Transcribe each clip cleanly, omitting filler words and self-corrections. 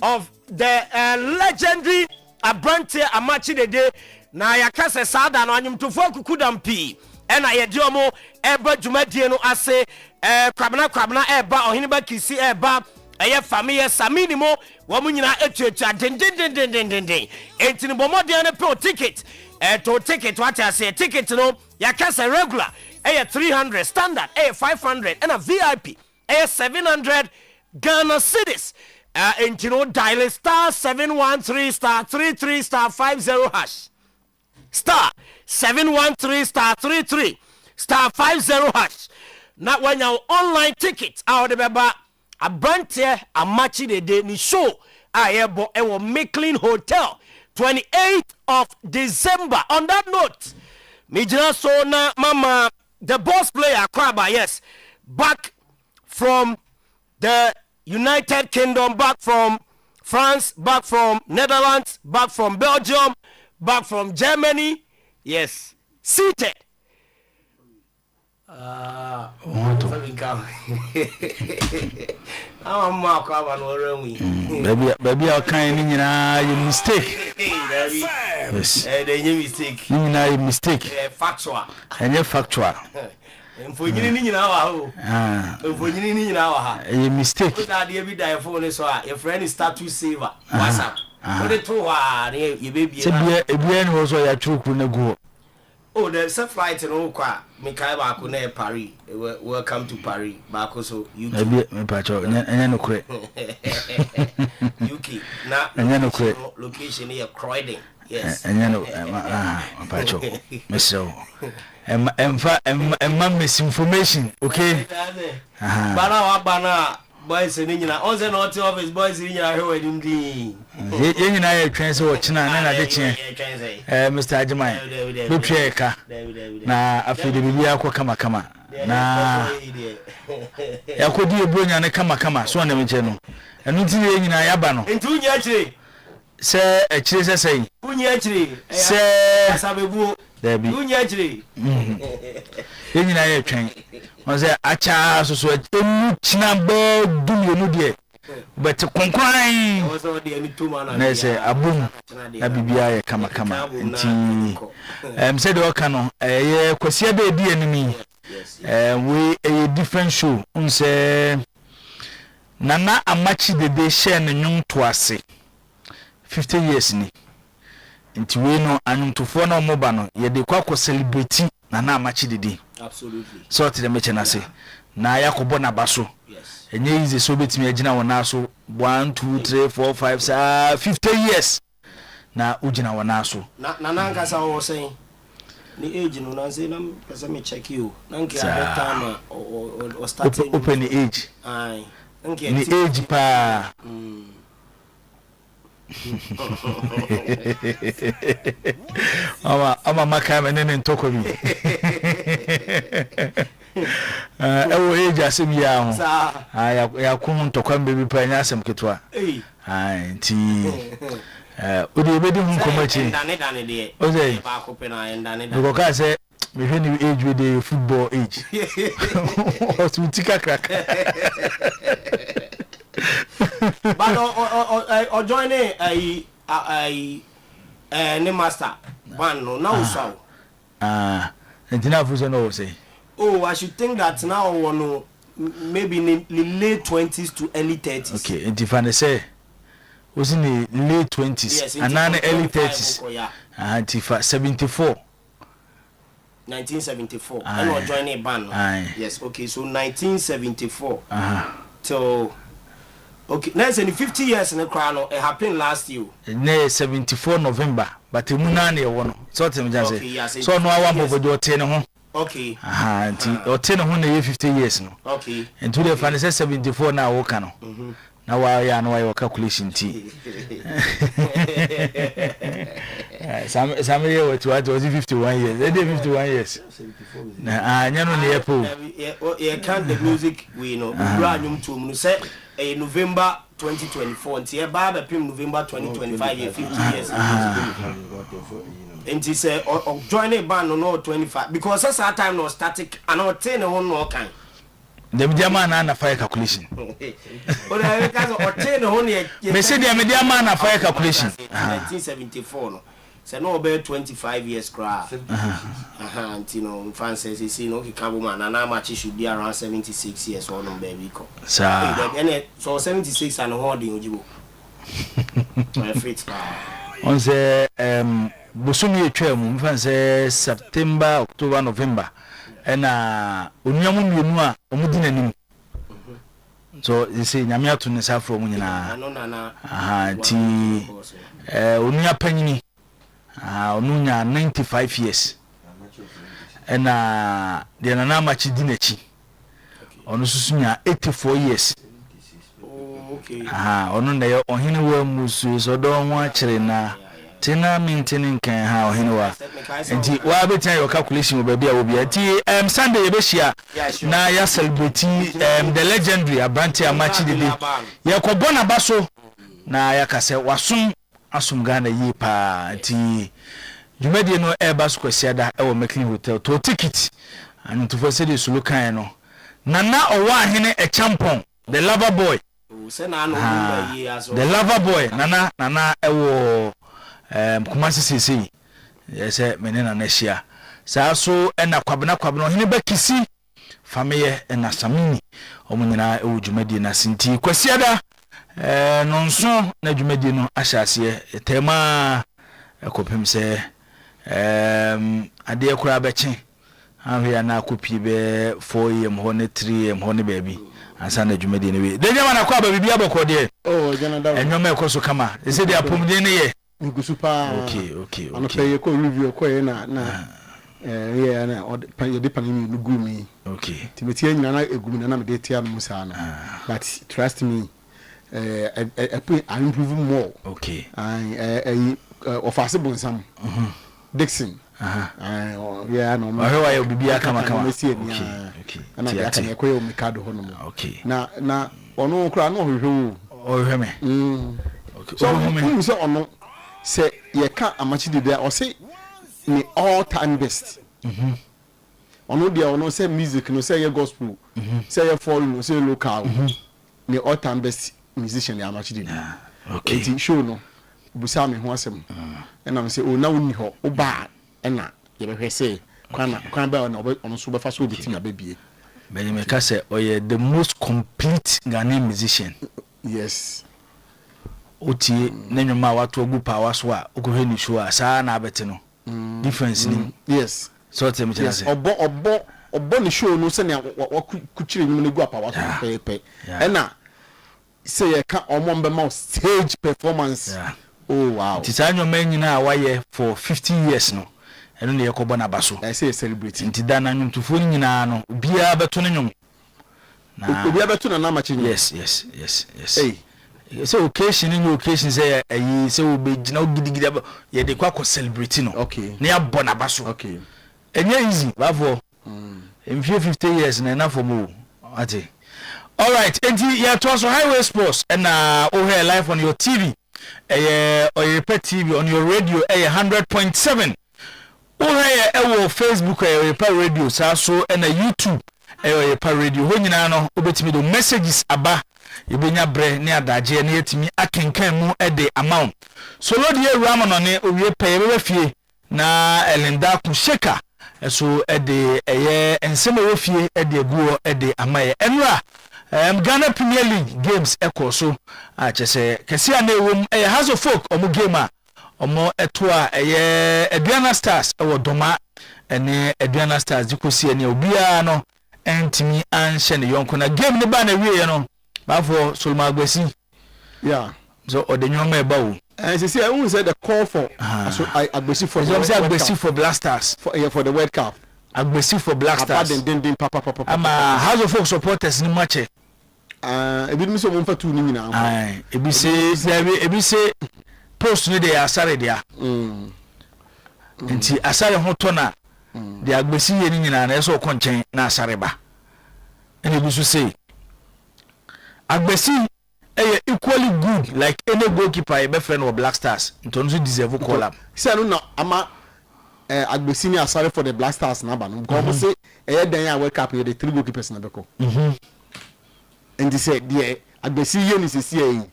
of the legendary Abrante Amachi de day. Na yakase sada no anyumtofo akukudam pi ena yede omo eba dwumadie no ase kwabna eba ohiniba kisi eba eye family samini mo wo munyina etuetua den entini bomode ne pro ticket to ticket what I say ticket no yakase regular 300 standard 500 and a VIP 700 Ghana cedis entino dial star 713 star 33 star 50 hash star 713 star 33 star 50 hash. Now when your online ticket out the beba Abrante Amachi de day ni show ayebo ewo Maclean Hotel 28th of December. On that note, me just so na mama the boss player Kraba, yes, back from the United Kingdom, back from France, back from Netherlands, back from Belgium, back from Germany, yes, seated. Baby, I can't you mistake. Yes. Mistake. You mistake. Factual. And you're factual. For you in our You mistake. Every day phone so your friend is status saver. WhatsApp. What the two you baby. A was your true go. Oh, there's a flight in Okwa. Mikael Bakune Paris. Welcome to Paris. Bakoso UK. UK. Now location here Croydon. Yes. And you know Pacho. Misso. And misinformation. Okay. Bana boys in India. Also not office boys in India who are in the you know transfer China and I did Mr. Ajimai. Lupieka. Na after the Bibia kama. Na ya could be a brilliant and kama so on the channel. And until you in Ayabano. And 2 years. Say a chase say. Say Sabu. There be. You know train. Was there a child so China bird do you know but to conquer also the only 2 man. I say a boom. Abibia kama. Said Okano, a Kosia baby enemy. We a different show. Say Nana Amachi the day share nyum twice. 50 years ni. Nti we no anumtofo na omoba no ye de kwa celebrate Nana Amachi the day. Absolutely. So to the mention say na yakobo na baso. Yes. Enye ize so betimi agina wona so 1 2 3 4 5 50 years. Na ugina wona so. Na nanka sa wo saying the age no na say na pesa me check you. Nanka at time or starting open the age. Aye. The age pa. Ama makame nene ntoko bi. Ewo age asem ya ho. Ya kum ntoko mbebi pa nya asem ketwa. Nti odi ebedi hu komachi. Ndane de. Oze. Ba ko pe na ndane. Go ka say me hwe ni age we dey football age. O tika crack. But or joining a master one no now so entina fuso no say oh I should think that now no maybe in the late 20s to early 30s. Okay, entifane say was in the late 20s yes, and then early 30s antifa 74 1974 and or joining a band. Yes, okay, so 1974 till okay, now in 50 years in the crown, it happened last year. 74 November, but the Munani one. So tell me just so no one over your 10 home. Okay. Or 10 100 50 years no. Okay. And to the fan 74 now Okano. Now I know your calculation tea. Some year was 51 years. They did 51 years. I know near pool. You can't the music we know. Brand to say November 2024 until Baba Pim November 2025 year 50 years. And he said join a band no 25 because that's our time no static and not 10 on no kind. Dem dia man na fire calculation. But I because obtain only me say dia me dia man na fire calculation. 1974 no. Say no about 25 years cra. You know, Francis is no Kikabu man and how much should be around 76 years or no baby ko. So 76 and holding Ojibo. On say bosumi etwa mu mfa say September, October, November. Ena onyamu mienu a omudi nanim. So you say nyame ato ne safro mu nyina. Ti onuya panyini. Onunya 95 years. Ena de nana machi di nachi. Onu susunya 84 years. Okay. Onu na ye ohene wa musu so do ho akire na tina mintini kan ha ohene wa. Enti wa betia your calculation obabi a obi ati Sunday ye be hia na ya celebrate the legendary Abranti Amachi Dede. Ye ko bona baso na ya kase wasum asum Ghana yi pa ati jumadi no e baso kwasiada e wo Maclean Hotel to ticket and to for say the sulukan no nana owa ahene e champon the lover boy the lover boy nana ewo Kumasi sisi yes menena na hia saa so na kwabena hene bakisi fameye na samini omunyina ewo dwumadi na sinti kwasiada nonso na dwumadi no ahyase tema ekopem se ade ekura beche ahwe na kopi be 4am ho ne 3am ho ne baby ansa na dwumadi ne we de nyama na kwa ba bibia bokode jana da enwoma ekoso kama ese de apomde ne ye Migusupa. Okay. Ano pay ko review ko na yeah na ye de panini no gumi. Okay. Timeti nyina na egumi na me de tia no musa na. But trust me I improve more. Okay. I ofasible some. Dixon. Yeah no. Ahewa ye bibia kama. Okay. Na ya kan ko ye mikado ho no. Okay. Na ono kra no hwehwe o hweme. Okay. So ono say ye can Amachi Dede or say me all time best. Ono dia ono say music no say ye gospel, say ye foreign no say local. Me all time best musician ya Amachi Dede. Okay. Eti show no busa me ho asem. E na me say o na woni ho o ba e na ye be hwe say kwan ba ono so be fa so biti na bebie. Me ka say oye the most complete Ghanaian musician. Yes. Oti nenwoma wato ogu power so a okohwe ni show a saa na abete no difference ni yes so tell me say obo ni show no se na kuchire nyum ne gu power so pepe na say ye ka omombe ma stage performance oh wow ti saa nwoma nyina waye for 50 years no eno ne yekobo na baso I say celebrate nti da na nwumtufo nyina no bia beto ne nwum na bia beto na Amachi nyum yes hey so occasion in occasion say say we be gina gidigidi ye de kwa celebrate no okay na ya bona baso okay enye easy bafo in 50 years na enough for mo ati all right and you to also highway sports and here live on your TV Oyerepa TV on your radio 100.7 here Facebook Oyerepa Radio so and YouTube Oyerepa Radio ho nyina no obetimi do messages aba ibenya bre ne adaje ne yetimi akenkan mu ede amount so lodi Ramon ne owie pay be fie na Elinda ku sheka so ede ensema we fie ede guo ede amaye enra Ghana Premier League games ekoso a chese kesi a na ewom House of Folk omo game a omo eto a Aduana Stars ewo doma ene Aduana Stars dikosi ene obia no entimi anhye ne yonko na game ne ba na wie no bafo Solomon Agbesi yeah so odenwoma eba wo and say I won't say the call for so Agbesi for Agbesi for Blasters for the World Cup Agbesi for Blasters papa ama House of Folk supporters ni match ebi mi so mo fa tu ni nyina ebi say post ni dey asare dia nti asare ho to na de Agbesi ye ni nyina na eso konchen na asare ba ene bi so say Agbesi equally good like any goalkeeper be friend of Black Stars ntonso deserve call up say no na ama Agbesini are sorry for the Black Stars number. Because say then wake up the 3 goalkeepers na beko. And they said the Agbesini is CA.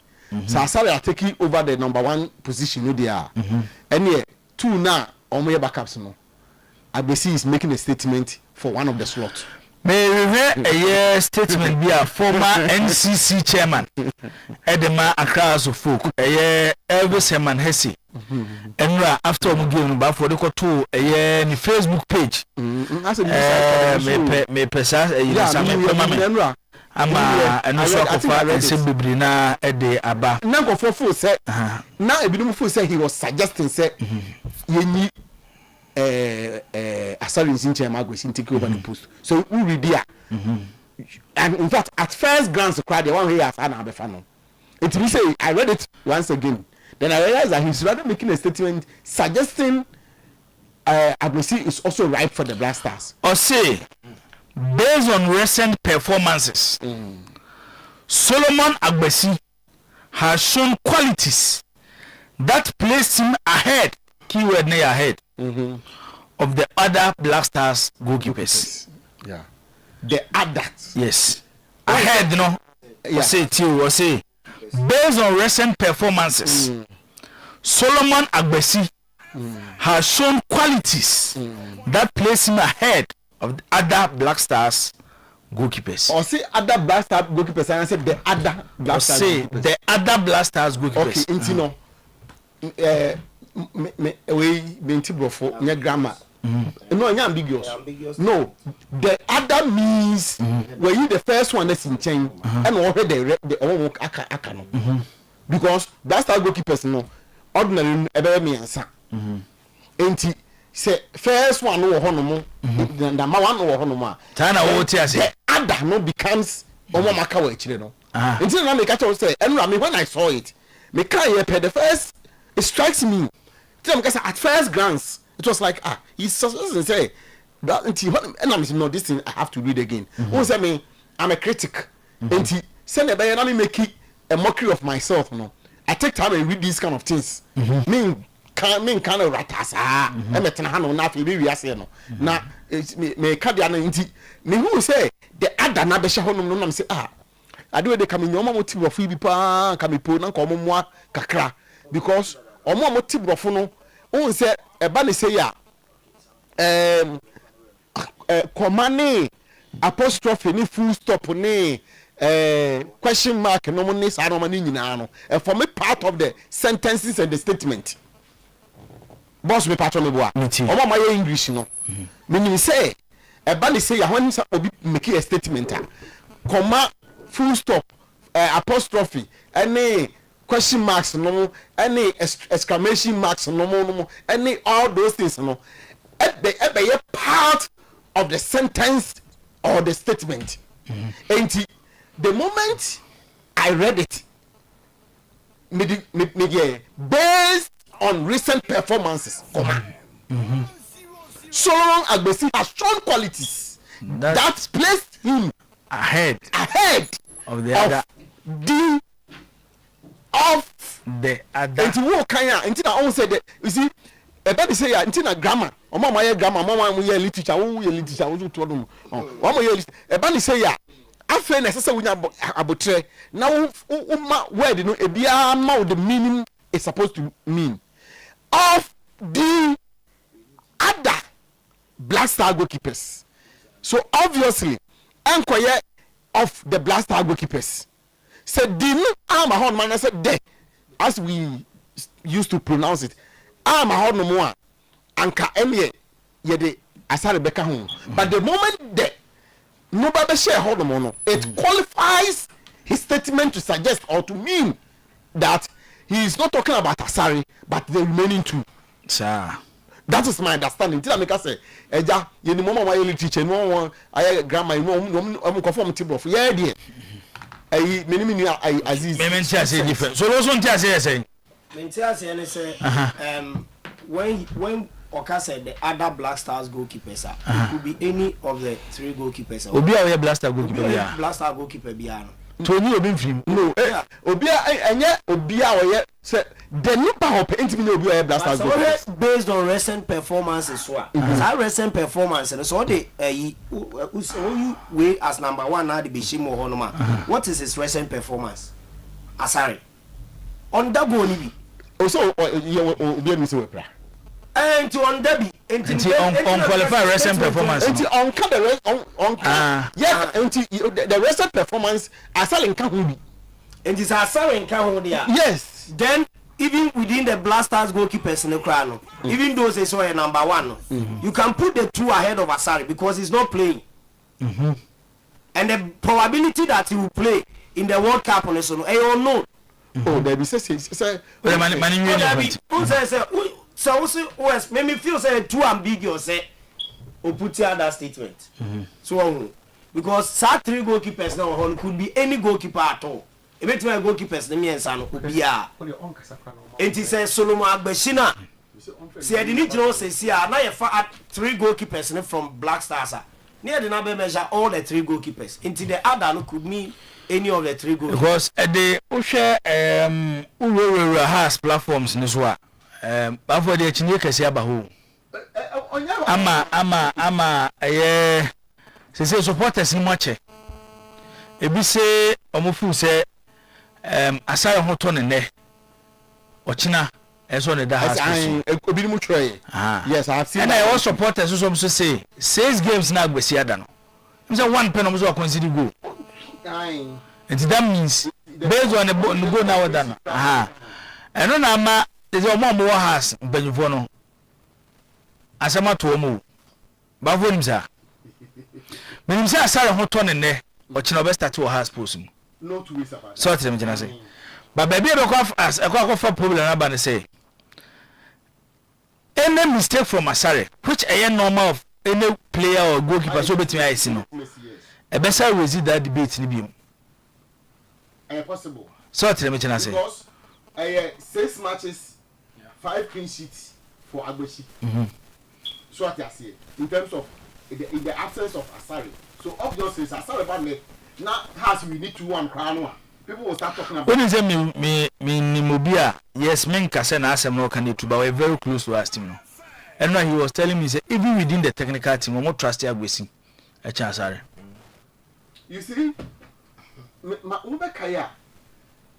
So Asare are taking over the number 1 position no they are. And yeah, 2 now on my backups no. Agbesi is making a statement for one of the slots. May we a statement be a former NCC chairman Edema Accra folk a Elvis Herman Hesse and after we give back for the to a Facebook page me pesa ama eno so akofa ese bebrina e de aba na nkofo say na ebinum fo say he was suggesting say yenyi Asari in chairman Agbesi take over the post. So we read there. And in fact, at first glance, the crowd, the one who has an abefano. It will say, I read it once again. Then I realized that he's rather making a statement suggesting Agbesi is also ripe for the Black Stars. Or say, based on recent performances, Solomon Agbesi has shown qualities that placed him ahead, keyword near ahead, of the other Black Stars goalkeepers. Yeah. The other. Yes. Ahead, no. Yeah. Say, based on recent performances, Solomon Agbesi has shown qualities that place him ahead of the other Black Stars goalkeepers. Or say other Black Stars goalkeepers, and I said the other Black Stars. Say the other Black Stars goalkeepers. Okay, we benti brofo nya grammar no nya ambiguous no the other means were you the first one that's in chain and we the aka no because that's how goalkeepers no ordinary ebe me ansa enti say first one no ho no mo number 1 no ho no mo tana wo ti ase the other no becomes omo maka wa chire no enti na me catch say enra when I saw it me can hear the first it strikes me because at first glance it was like he's supposed to say that and I'm no this thing I have to read again. Who say me I'm a critic and he send a let me make it a mockery of myself no. I take time and read these kind of things. Me kind of ratas me tena ha no na fi be wiase no na me ka dia na nti me who say the other na be hye ho no na me say ade we de ka me nyoma motive of bi pa ka me po na ko mo kakra because omo motive no who say eba ne say ya command apostrophe ni full stop ni question mark no money sa no mani nyina no for me part of the sentences and the statement boss me part of me boa omo ma English no meaning say eba ne say ya when obi make a statement comma full stop apostrophe any question marks no any exclamation marks no any all those things no they part of the sentence or the statement and the moment I read it based on recent performances Solomon Agbesi has shown qualities that placed him ahead of the other of the other. And wo kan ya nti na on say that you see ebe be say ya nti na grammar o ma ye grammar ma ye literature wo ye literature wo to do o ma ye ebe ni say ya afa na sese wunya abotre na wo ma word no ebia ma the meaning is supposed to mean of the other Black Star goalkeepers. So obviously enkoye of the Black Star goalkeepers said din am a man I said de as we used to pronounce it am a no more anka emye ye de asare beka ho but the moment de nobody share hold no it qualifies his statement to suggest or to mean that he is not talking about Asare but the remaining two. Sir, that is my understanding. Till I make us say eja ye ni mama my teacher no I grandma no conform table for yeah dear many Aziz. Say different. So those one say. Say when Oka said the other Black Stars goalkeepers it could be any of the 3 goalkeepers. Obi a Black Star goalkeeper. Black Star goalkeeper biano. Tony obi mfim. No, obia enye obia oye say the nipa hope intimi obi oye blasters go. Based on recent performances so. That recent performance so they you way as number 1 now the Bishimo Honoma. What is his recent performance? Asari. On double ni. Also obi mi say we pra. And to on Debbie, and on qualify recent performance. And on the rest on yes, and the recent performance Asari nka ho bi. And it's Asari nka ho dia. Yes. Then even within the Blasters goalkeepers in the crowd, even though they saw a number 1, you can put the 2 ahead of Asari because he's not playing. And the probability that he will play in the World Cup on so I don't know. Oh, there be say so West make me feel say too ambiguous say or put that statement. So because that 3 goalkeepers now could be any goalkeeper at all. If my goalkeepers the me and Sano could be it is a Solomon Agbeshina. See I didn't know say now you 3 goalkeepers from Black Stars. Near the number measure all the 3 goalkeepers. Into the other could mean any of the 3 goalkeepers. Because the Usha has platforms in this one. Before the chinye kesi abaho ama se supporters ni moche ebi se omofu se asaya hoto ne ochina eso ne da has obi mu try yes I have seen and I also supporters so say 6 games na agbesi ada no say 1 pen omo so consider goal and that means based on the goal na we done eno na ama is your mom has Benjuvono Asama to Omo Bavonza. When you say Sarah Hoton and ne, or Chinobesta to has posum. No 2 weeks about Sort of say. But baby, as a cock for problem about say. Any mistake from Asare, which a normal of any player or goalkeeper so between I see no. A better resist that debate in the possible. Sort of say. Because 6 matches 5 clean sheets for Agbeshi. So what I say in terms of in the absence of Asari. So obviously Asari Badne now has we need to 1 crown. People will start talking about. When you say me Mobia, yes, men kase na asem no can to, but we're very close to last team. And now he was telling me say even within the technical team, we more trust Agbeshi. A chance Asari. You see, ma Ubekaya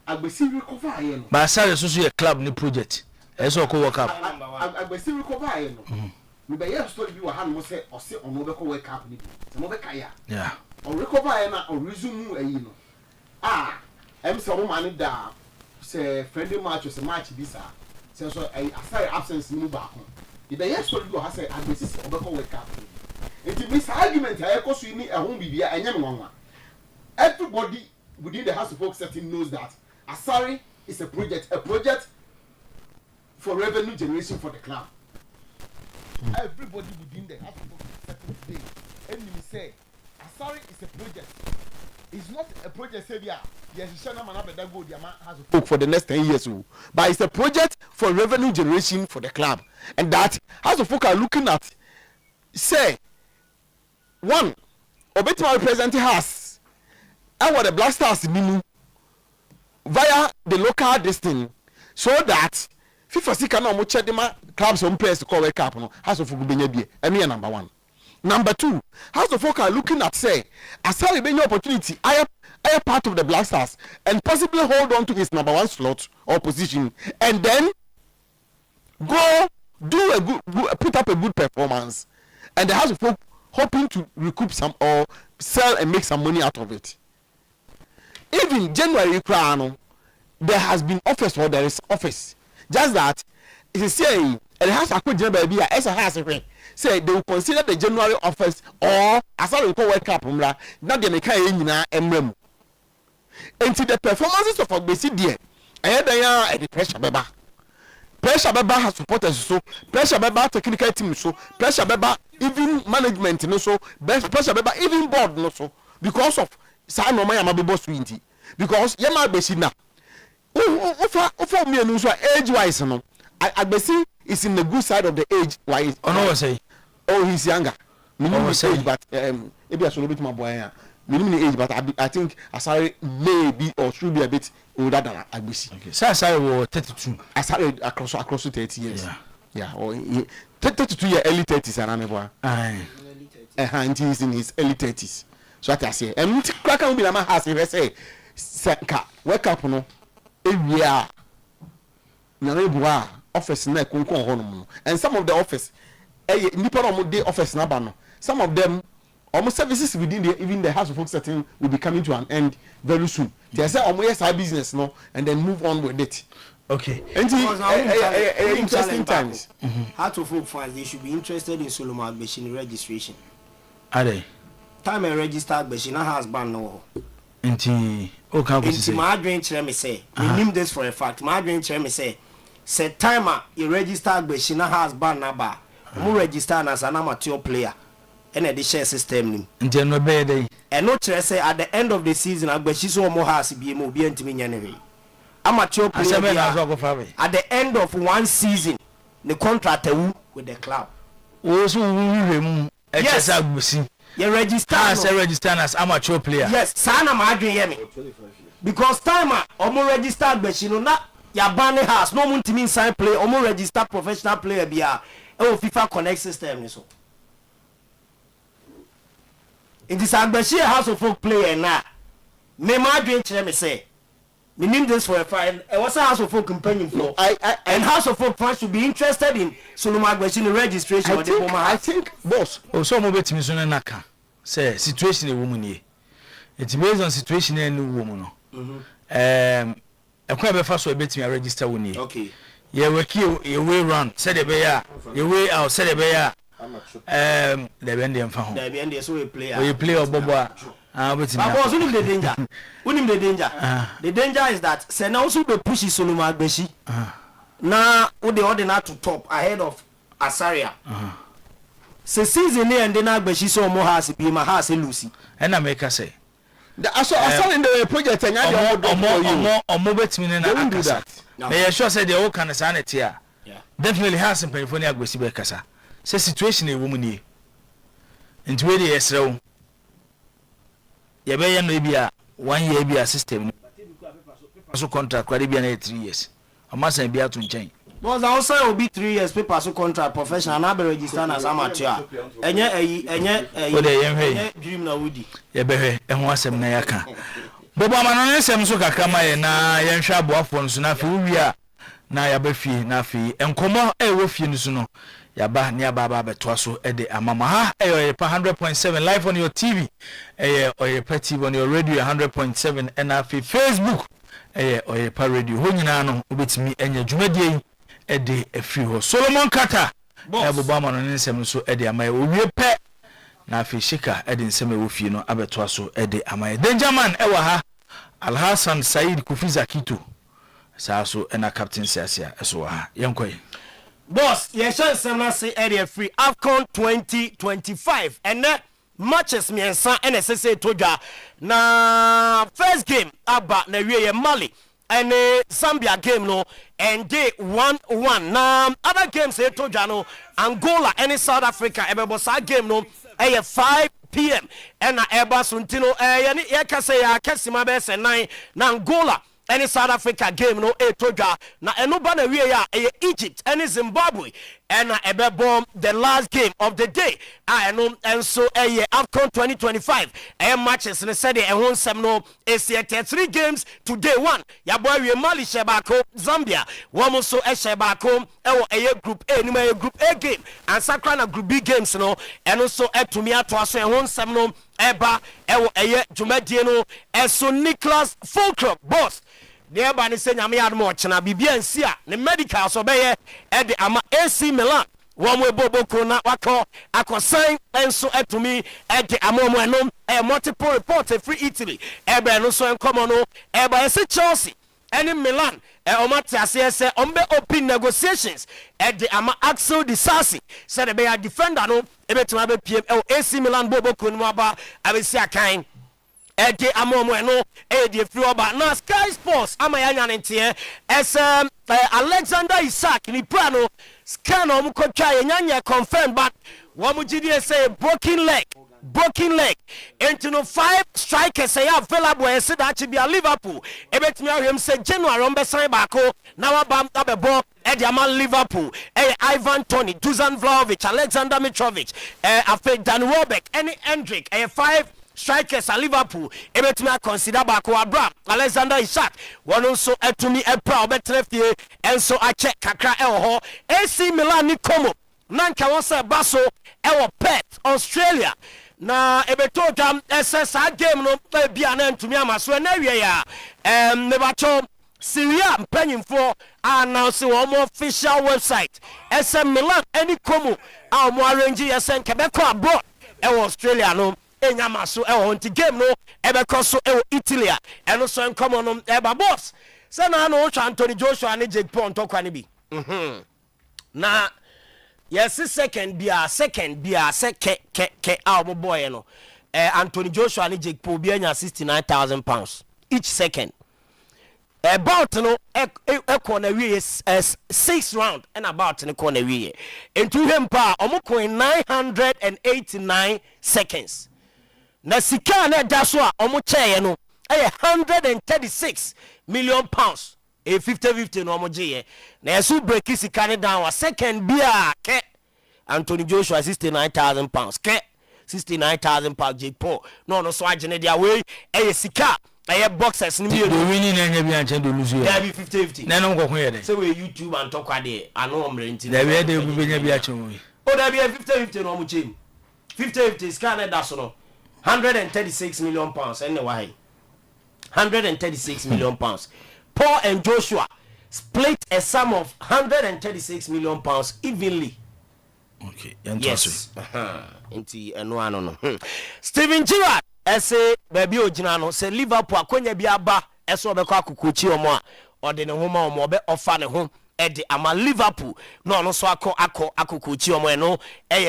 Agbeshi recover again. But Asari so a club ni project. Eso ko work up. Agbesi recover aye no. Me be yes story bi wa han mo say o se ono be ko work up ni bi. Se mo be kaya. Yeah. O recover aye na o resume ayi no. Em se o man da say friendly match se match bi sa. Se so aside absence ni ba ko. Me be yes story bi wa say Agbesi se o be ko work up. Enti this argument aye ko so ni ehun bibia enye me nwanwa. Everybody within the House of Folk setting knows that Asari is a project for revenue generation for the club. Everybody within the House of Folk setting today, and you say, Asari is a project. It's not a project say yes, for the next 10 years, but it's a project for revenue generation for the club, and that House of Folk are looking at. Say, 1, Obetima representing us, and what the Black Stars minu via the local destiny, so that FIFA sika na omo check them clubs on players to call World Cup no House of Folk benya bie eno number 1. Number 2, House of Folk are looking at say Asari benya opportunity I part of the Black Stars and possibly hold on to his number 1 slot or position and then go do a good put up a good performance and the House of Folk hoping to recoup some or sell and make some money out of it. Even January crown there has been office or there is office. Just that it is saying it has a good baby as a has a say they will consider the January office or as I will call World Cup not the American emblem. Until the performances of Agbesi there, I had the pressure beba has supporters so pressure beba technical team so pressure beba even management no so best pressure beba even board no so because of say no man am be boss 20 because yema Agbesi na Ofa me no so age wise no Agbesi is in the good side of the age wise. Oh no say oh he's younger. Me no say but maybe I should bit my boy minimum age, but I think Asare may be or should be a bit older than Agbesi. Okay. So Asare was 32. Asare across 30 years. Yeah. Or 32 years, early 30s, and I'm and he's in his early 30s. So what I say, and crack on me, I'm asking, if I say, wake up, no, every year, office, and some of the office, the office, some of them, almost services within even the House of Folk setting will be coming to an end very soon. They say, almost our business, no, and then move on with it. Okay. And interesting times. Heart of Folk fans, they should be interested in Solomon Agbeshin registration. Are they? Time I register Agbeshin has ban no. Inti, okay, my dream chair me say, we name this for a fact. My dream chair me say, said timer you register Agbeshin has ban naba. Who register as an amateur player. And the share system. Inti no be and no chair say at the end of the season Agbeshin so more has be mo be ntimi anyway. Amateur player at the end of one season the contract with the club. Yes, you register as amateur player. Yes, sana my dream me. Because timer omo register Agbeshin na ya ban house no mun timi sign play omo register professional player bia e FIFA connect system ni so. It is Agbeshin House of Folk player na me my dream chere me say me name this for a fine. I was a House of Folk companion floor. And House of Folk fans should be interested in Solomon Agbeshin registration. I think, boss. Oh, so mo betimi so na naka. Say situation a woman here. It's based on situation a new woman. Ekwa be fa so betimi register woni. Okay. Ye work your way round. Say the be ya. Your way out. Say the be ya. The bend them for home. The bend so we play. We play or bobo. But boss, who the danger? The danger? The danger is that say now also be pushy Solomon Agbeshin. Now who the order to top ahead of Asaria. Se season and then Agbeshin so more has be my house Lucy. And I make her say. I saw in the project and or more between and I do that. They sure said the old kind of sanity. Definitely has some penny for Agbeshin Bekasa. Say situation a woman here. Into where the SRO. Yebeye no bia 1 year bia system so contract kwari bia na 3 years amasa bia to nchen was outside will be 3 years paper so contract professional na be register as amateur enye dream na wudi yebehwe eho asem na yaka bobo amano ne sem so kakra ma ye na ye nhwa aboafo no so na fe wia na yabafie na fe enkomo ewo fie no so no yaba ni ababa beto so e de amama ha Oyerepa 100.7 live on your TV Oyerepa TV on your radio 100.7 and afi Facebook Oyerepa radio ho nyina no obetimi enya dwumadie e de afri ho Solomon Kata bobama no nsem so e de amaye owie pe na afi shika e de nsem e wo fie no abeto so e de amaye Dangerman e wa ha Alhassan Said Kufiza Kito sa so e na captain Siasia e so ha yenkoi. Boss, yes, I'm say area free AFCON 2025 and matches me and SSA toja na first game about na we Mali and Zambia game no and day 1-1 na other games toja no Angola and South Africa ebebosa game no 5 p.m. and eba suntino yani yakase ya kesima be se 9 na Angola any South Africa game no toja na enoba na we ya Egypt and Zimbabwe and bomb the last game of the day and so AFCON 2025 matches and said and one sem no 3 games today one ya boy we Mali shebako Zambia one so shebako group A ni group A game and sakra na group B games no and also etumi ato aso and one sem no eba jumadie no so Nicholas Fulcrum boss thereby ni say nyame admo chena bibia nsia ne medical so beye e de ama AC Milan one way boboko na wako akosan enso etumi e de amomo enom multiple report free Italy ebe no so enkomo no eba ese Chelsea any Milan omati ase ombe open negotiations e de ama Axel Disasi said be a defender no ebetuma be PM AC Milan boboko no aba abesi akan ede amomo no ede free oba na Sky Sports amayanya ntie Alexander Isaac ni plano scan omukotwa yenya confirm but wamujidi say broken leg broken leg. Into no 5 strikers say available and said that be a Liverpool. Ebetimi him say January on besan bako. Now bam ball Ediaman Liverpool. Ivan Toney, Dusan Vlahovic, Alexander Mitrovic, after Dan Robeck, any Hendrick, 5 strikers at Liverpool. Ebetimi consider bako Abraham, Alexander Isak. One also to me a proud better and so I check kakra elho. AC Milan ni Como. Nanka wasa baso ewo Perth, Australia. Na ebeto jam SSR game no bia na ntumi amaso na wie ya ne bacho Syria mpanyimfo announce one official website SM Milan any Como a mo arrange yesen kebeko abroad ewo Australia no enyamaso ewo nti game no ebeko so ewo Italy eno so nkomo no eba boss se na no Anthony Joshua ne Jake Paul ntokwa ne bi na yes second bia ke our boy no Anthony Joshua and Jake Paul be anya £69,000 each second about no e corner we 6 round and about in the corner we into him pa omo coin 989 seconds na sika na da so a omo cheye no 136 million pounds. A 50-50 no mo je na yesu break sika ne down a second bia ke Anthony Joshua £69,000 ke £69,000 Jake Paul no so agene dia we sika boxers ni we winning na bia nche do lose ya be 50-50 na no go ye de say we YouTube and talk ade ano omrenti na we de bi benya bia chen we o da bia 50-50 no mo chem 50-50 sika na da so no 136 million pounds and why 136 million pounds. Paul and Joshua split a sum of 136 million pounds evenly. Okay, yes. Inti no. Steven Gerrard say baby ojina say Liverpool akonya bi aba eso be kwa kukuchi omo a ode ne homa omo be offer ne ho e de ama Liverpool no so akukuchi omo no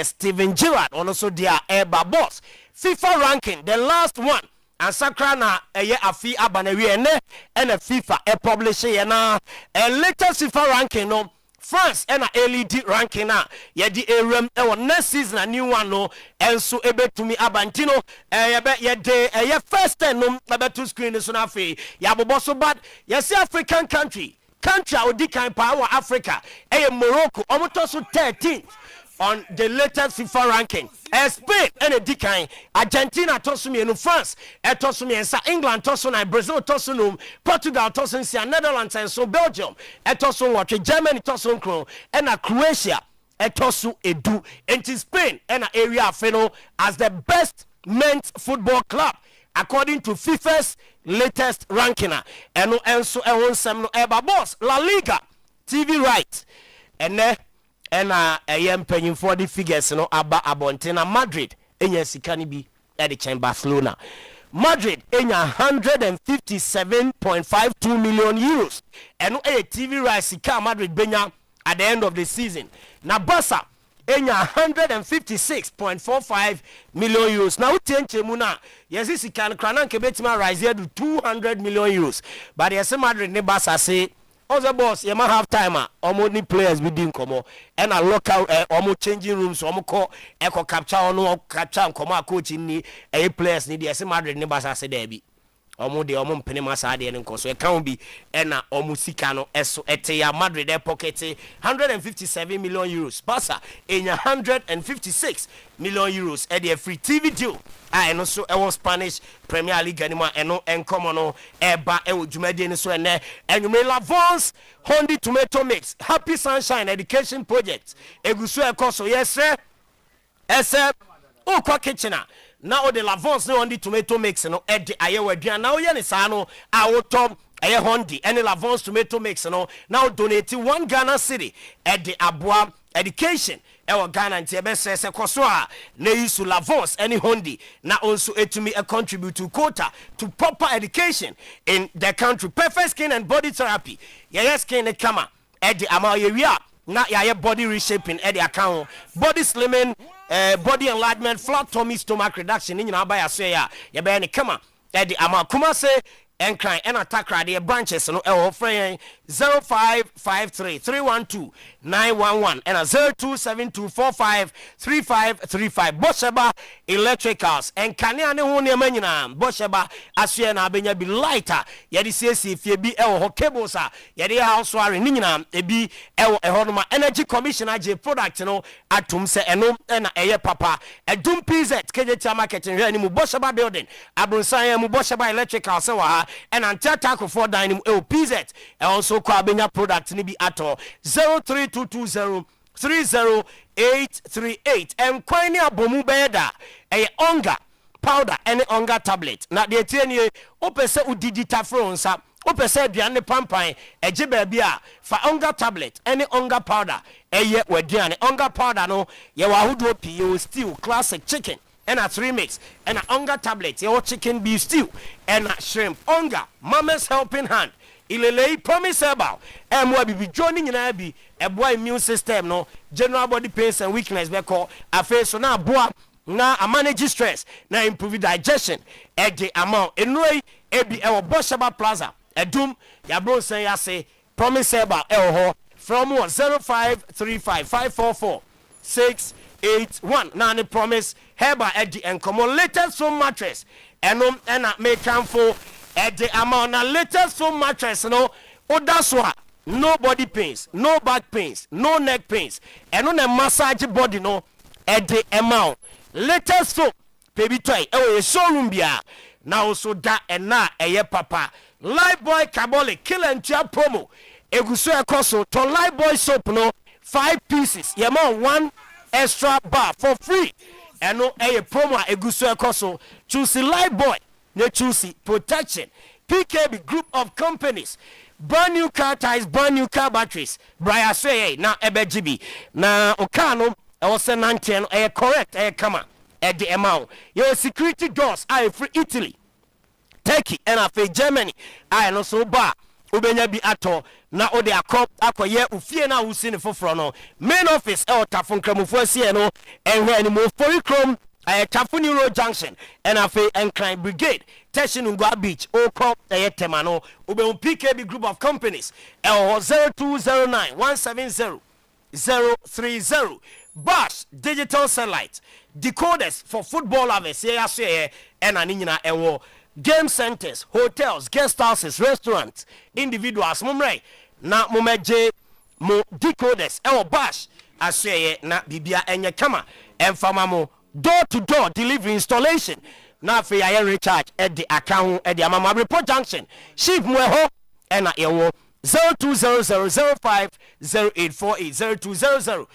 Steven Gerrard ono so dia eba boss FIFA ranking the last one. And Sakrana afi abanawi ene FIFA publish na latest FIFA ranking no France LED ranking na ye di erem next season a new one no enso ebetumi abantino ye first ten no abeto screen so na afi ya bobo so bad ye see African country odi kan power Africa Morocco omoto so 13th on the latest FIFA ranking. Spain and a decline. Argentina tosumi France, tosumi and England tosumi Brazil tosumi Portugal tosumi Netherlands and so Belgium. Tosumi watch Germany tosumi Crown and Croatia. Tosu edu into Spain and area feno as the best men's football club according to FIFA's latest ranking. And so eba boss La Liga TV rights and am paying for the figures no aba abontina Madrid enya sikani bi e de Barcelona. Madrid enya 157.52 million euros and a TV rights sika Madrid benya at the end of the season. Na Barca enya 156.45 million euros. Now tenche muna yes sika krana nke betima rise to 200 million euros. But yes Madrid ne Barca say other boss, you might have timer. Only players we didn't come and a local almost changing rooms. Call echo capture or capture and come out coaching ni a players need the Madrid neighbors as a debby. Almost the almost penny masadi and so it can't be and almost Sicano eso etea Madrid their pocket 157 million euros. Barca in 156 million euros at the free TV deal. And also our Spanish Premier League anymore and no and common no eba e jumadi so and you may Lavons Hondi tomato mix Happy Sunshine Education Project egusu ekoso yes sir o kwa kitchena now the Lavons no Hondi tomato mix no e de ayewa aduan now ye ne sa no a wo tom eye Hondi any Lavons tomato mix no now donate 1 Ghana city at the Abua education ewa Ghana nti ebese se koso a na yisu Lavons any Hondi na also etumi a contribute to quota to proper education in the country. Perfect skin and body therapy ye skin e kama e de ama ye wia na ye body reshaping e de account body slimming body enlargement flat tummy stomach reduction ni nyina ba ya so ya ye be ne kama e de ama kuma se enkran ena takra de branches no ewo frɛ 0553 312 911 ena 0272453535 Bosheba Electricals enkane ane ho ne manyina Bosheba asue na abenya bi lighter yɛde siesie fie bi ewo ho cables a yɛde house wire ni nyina ebi ewo eho no ma energy commissioner je product no atum se eno ena eye papa edum PZ KJT market hwe ni mu Bosheba building abronsan ya mu Bosheba Electricals se wa ha ena ntata for dining ewo PZ e also kwa abenya product ni bi ato 03220 30838 enkwani abomu beda eye onga powder any onga tablet na de tie nie opese udidi tafronsa opese aduane pampan eje ba bia fa onga tablet any onga powder eye waduane onga powder no ye wa hodo pie stew classic chicken and a 3 mix and a onga tablet your chicken beef stew and a shrimp onga mama's helping hand ilele promise about emwa bibi joining nyina bi eboa immune system no general body pains and weakness be call afa so na aboa na a manage stress na improve digestion e the amount enoi ebi e Bosheba Plaza edum ya bro say ya say promise about e ho from 0535444681 na ne promise heba edi enkomo latest foam mattress enom ena make am for the amount na latest foam mattress no odaswa no body pains no back pains no neck pains eno na massage body no the amount latest foam baby toy e showroom bia na also da ena eye papa live boy Kabole kill and tia promo eguso ekoso to live boy soap no 5 pieces yema 1 extra bar for free eno eye promo eguso ekoso choose live boy ne choose protection PKB group of companies brand new car tires brand new car batteries Brian say na ebejibi na okano e was 19 e correct e kama at the amount your security doors are free Italy Turkey and afa Germany I no so ba obenya bi ato na ode akoye ufie na usi ne foforo no main office e otafo nkramofo asie no enhwe ani mo fori krom Tafo Neuro Junction and afa Enkran Brigade Teshinungwa Beach oko temano ube PKB group of companies 0209 170 030 Bash digital satellite decoders for football lovers and anina ewo game centers hotels guest houses restaurants individuals mumre na mumeje mo decoders ewo Bash asye na bibia enye kama emfama mo door to door delivery installation na fe ya recharge at the account at the Amama Report Junction ship mweho ena ewo 0200050848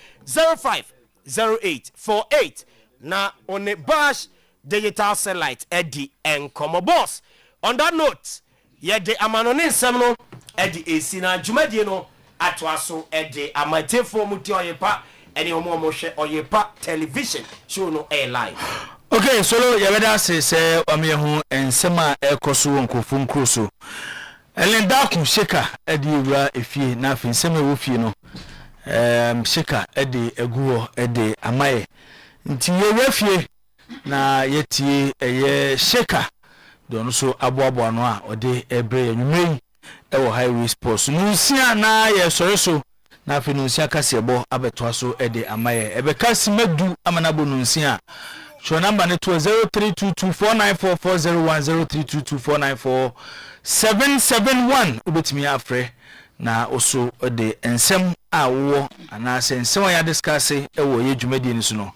0200050848 na one Bash digital satellite Eddie Enkomo boss. On that note, ye de amanone nsem no Eddie esi na dwumadie no atwaso Eddie amatefo muti Oyerepa ene omo hwe Oyerepa television show no air live. Okay, so ye weda se ame hu ensem a ekoso wonkofu nkroso. Elenda ku sheka Eddie wura efie na afi nsem ewo fie no. Sheka Eddie eguo Eddie amaye. Nti ye wafie na yetie eye sheka don so aboabo no a ode ebre enwumei ewo highway sports nunsia na ye soreso na afi nunsia kasebo abeto so ede amaye ebeka simedu amanabo nunsia show number ne 0322494401 0322494771 ubetimi afre na oso ode ensem a wo ana se ensem ya discuss ewo ye dwumadi ni so no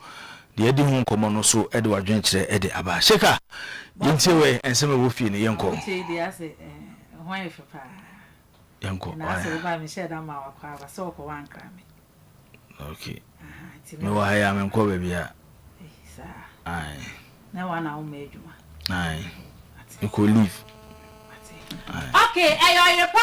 de edi hu nkomo no so ede wadwen kire ede aba sheka yintie we ensem ewo fie ne yenko ntie di ase hwan fefa yenko na ase ba mi sheda ma wakwa ba so ko wankra me okay me wa haya me nko be bia sa ai na wana o mejuma ai you could leave okay Oyerepa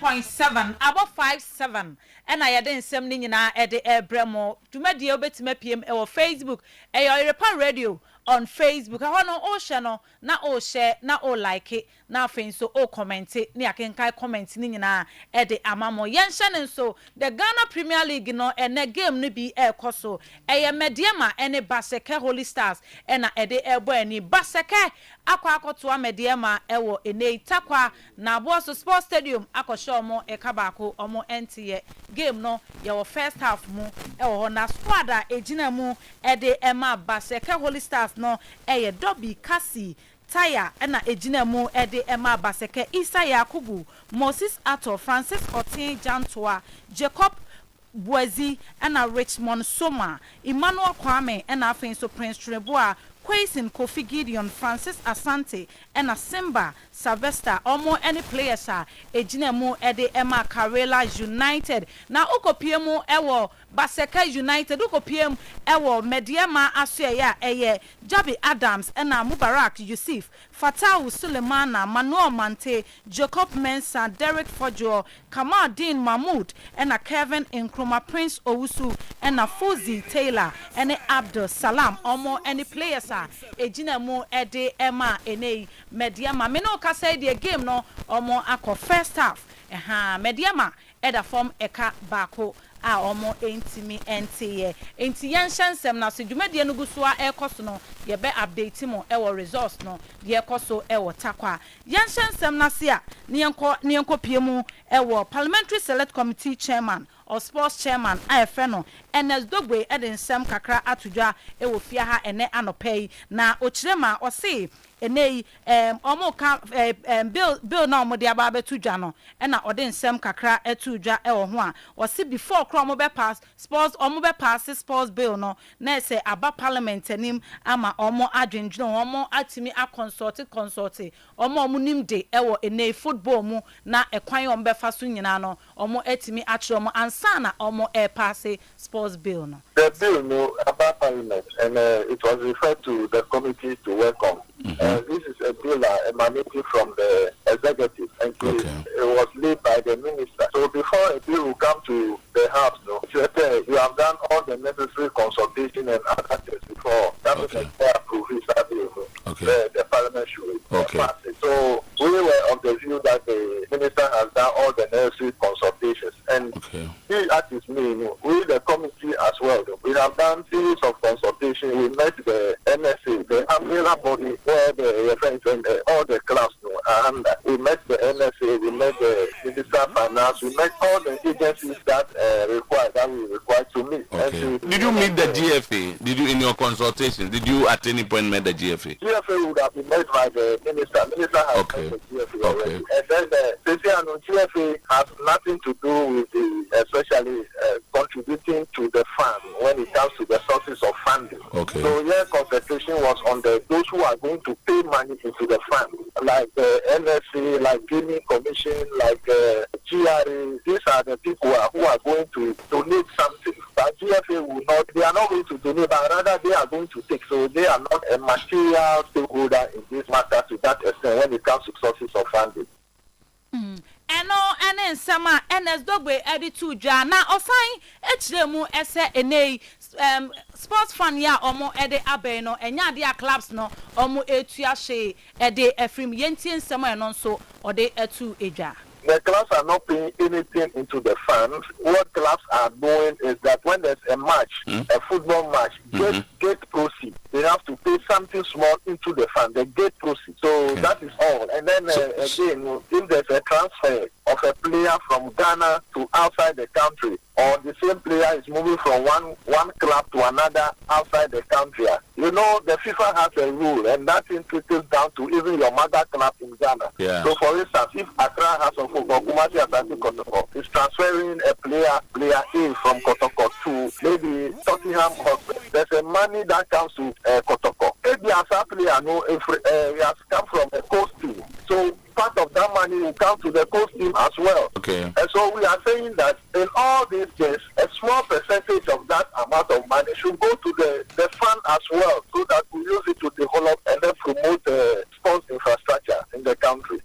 100.7 above 57 and I yede nsem ni nyina ede ebremo dwumadie obetima pm e wo Facebook Oyerepa Radio on Facebook ahono o hye no na o share na o like it na afin so o comment ni akenkai comment ni nyina ede amamo yenhye ne so the Ghana Premier League no ene game no bi ekoso eye mediama ene Baseke Holy Stars ena ede ebo ani Baseke akwa akoto amediema ewo enei takwa na aboso sports stadium akosho omo ekabako omo NTE game no ye first half mu ewo na squad a ejina mu ede ema baseke Holy Stars no eye Dobby Kasi Taya ena ejina mu ede ema baseke Isa Yakubu Moses Ato Francis Otin Jantoa Jacob Boezi ena Richmond Soma Emmanuel Kwame ena afenso Prince Treboa Quasin Kofi Gideon Francis Asante ena Simba Sylvester omo any players a ejina mu ede ema Karela United na ukopiem ewo Baseka United ukopiem ewo Mediema Asuya eye Jabi Adams ena Mubarak Yusuf Fatau Sulemana Manuel Mante Jacob Mensa Derek Fojo Kamal Dean Mahmoud ena Kevin Nkrumah Prince Owusu ena Fuzi Taylor ene Abdul Salam omo any players a ejina mu ede ema enei Mediema me no ka say the game no omo akọ first half Mediema eda form eka bako a omo entimi entiye enti yanshansem na so dwumadie no gusua ekoso no ye be update mo ewo results no de ekoso ewo takwa yanshansem na se a ne yenko piemu ewo parliamentary select committee chairman or sports chairman ayefe no NS Dogwe edensem kakra atudwa ewo fia ha ene anopei na ochirema osi enei omo ka bill na omo de aba betudwa no na odensem kakra etudwa ewo ho a osi before kro omo be pass sports omo be pass sports bill no na se aba parliament anim ama omo adwendwene omo atimi consult omo nim de ewo enei football mu na ekwan omo be fa so nyina no omo atimi atro omo ansana omo pass sports bill no. The bill no about parliament and it was referred to the committee to work on. This is a bill emanating from the executive and it was laid by the minister. So before a bill will come to the house, no, you have done all the necessary consultation and other things before that was approved this bill. The parliament should pass it. So we were of the view that the minister has done all the necessary consultations and that is me. We the committee as well. We have done series of consultation. We met the NSA, the umbrella body where the reference and all the clubs and we met the NSA, we met the Minister of Finance, we met all the agencies that we require to meet. Did you meet the GFA? Did you in your consultation? Did you at any point met the GFA? GFA would have been met by the minister. Minister has met the GFA already. And then the GFA has nothing to do with the especially contributing to the fund when it comes to the sources of funding. So your concentration was on those who are going to pay money into the fund, like the NSA, like Gaming Commission, like GRA. These are the people who are going to donate something. But GFA will not, they are not going to donate, but rather they are going to take. So they are not a material stakeholder in this matter to that extent when it comes to sources of funding. Eno ene nsema NS Dogwe edi tudwa na osan echiremu ese enei sports fan ya omo ede aben no enya de clubs no omo etua hye ede efrim yentie nsema eno nso ode etu edwa. The clubs are not paying anything into the funds. What clubs are doing is that when there's a match, a football match, gate proceeds, they have to pay something small into the fund, the gate proceeds. So that is all. And then again, if there's a transfer of a player from Ghana to outside the country, or the same player is moving from one club to another outside the country, you know, the FIFA has a rule, and that trickles down to even your mother club in Ghana. So, for instance, if Accra has a football, Kumasi Asante Kotoko is transferring a player A from Kotoko to maybe Tottenham Hotspur, there's a money that comes to Kotoko. If the Asa player he has come from a coast team, so part of that money will come to the coast team as well. And so we are saying that in all these days, a small percentage of that amount of money should go to the fund as well, so that we use it to develop and then promote sports infrastructure in the country.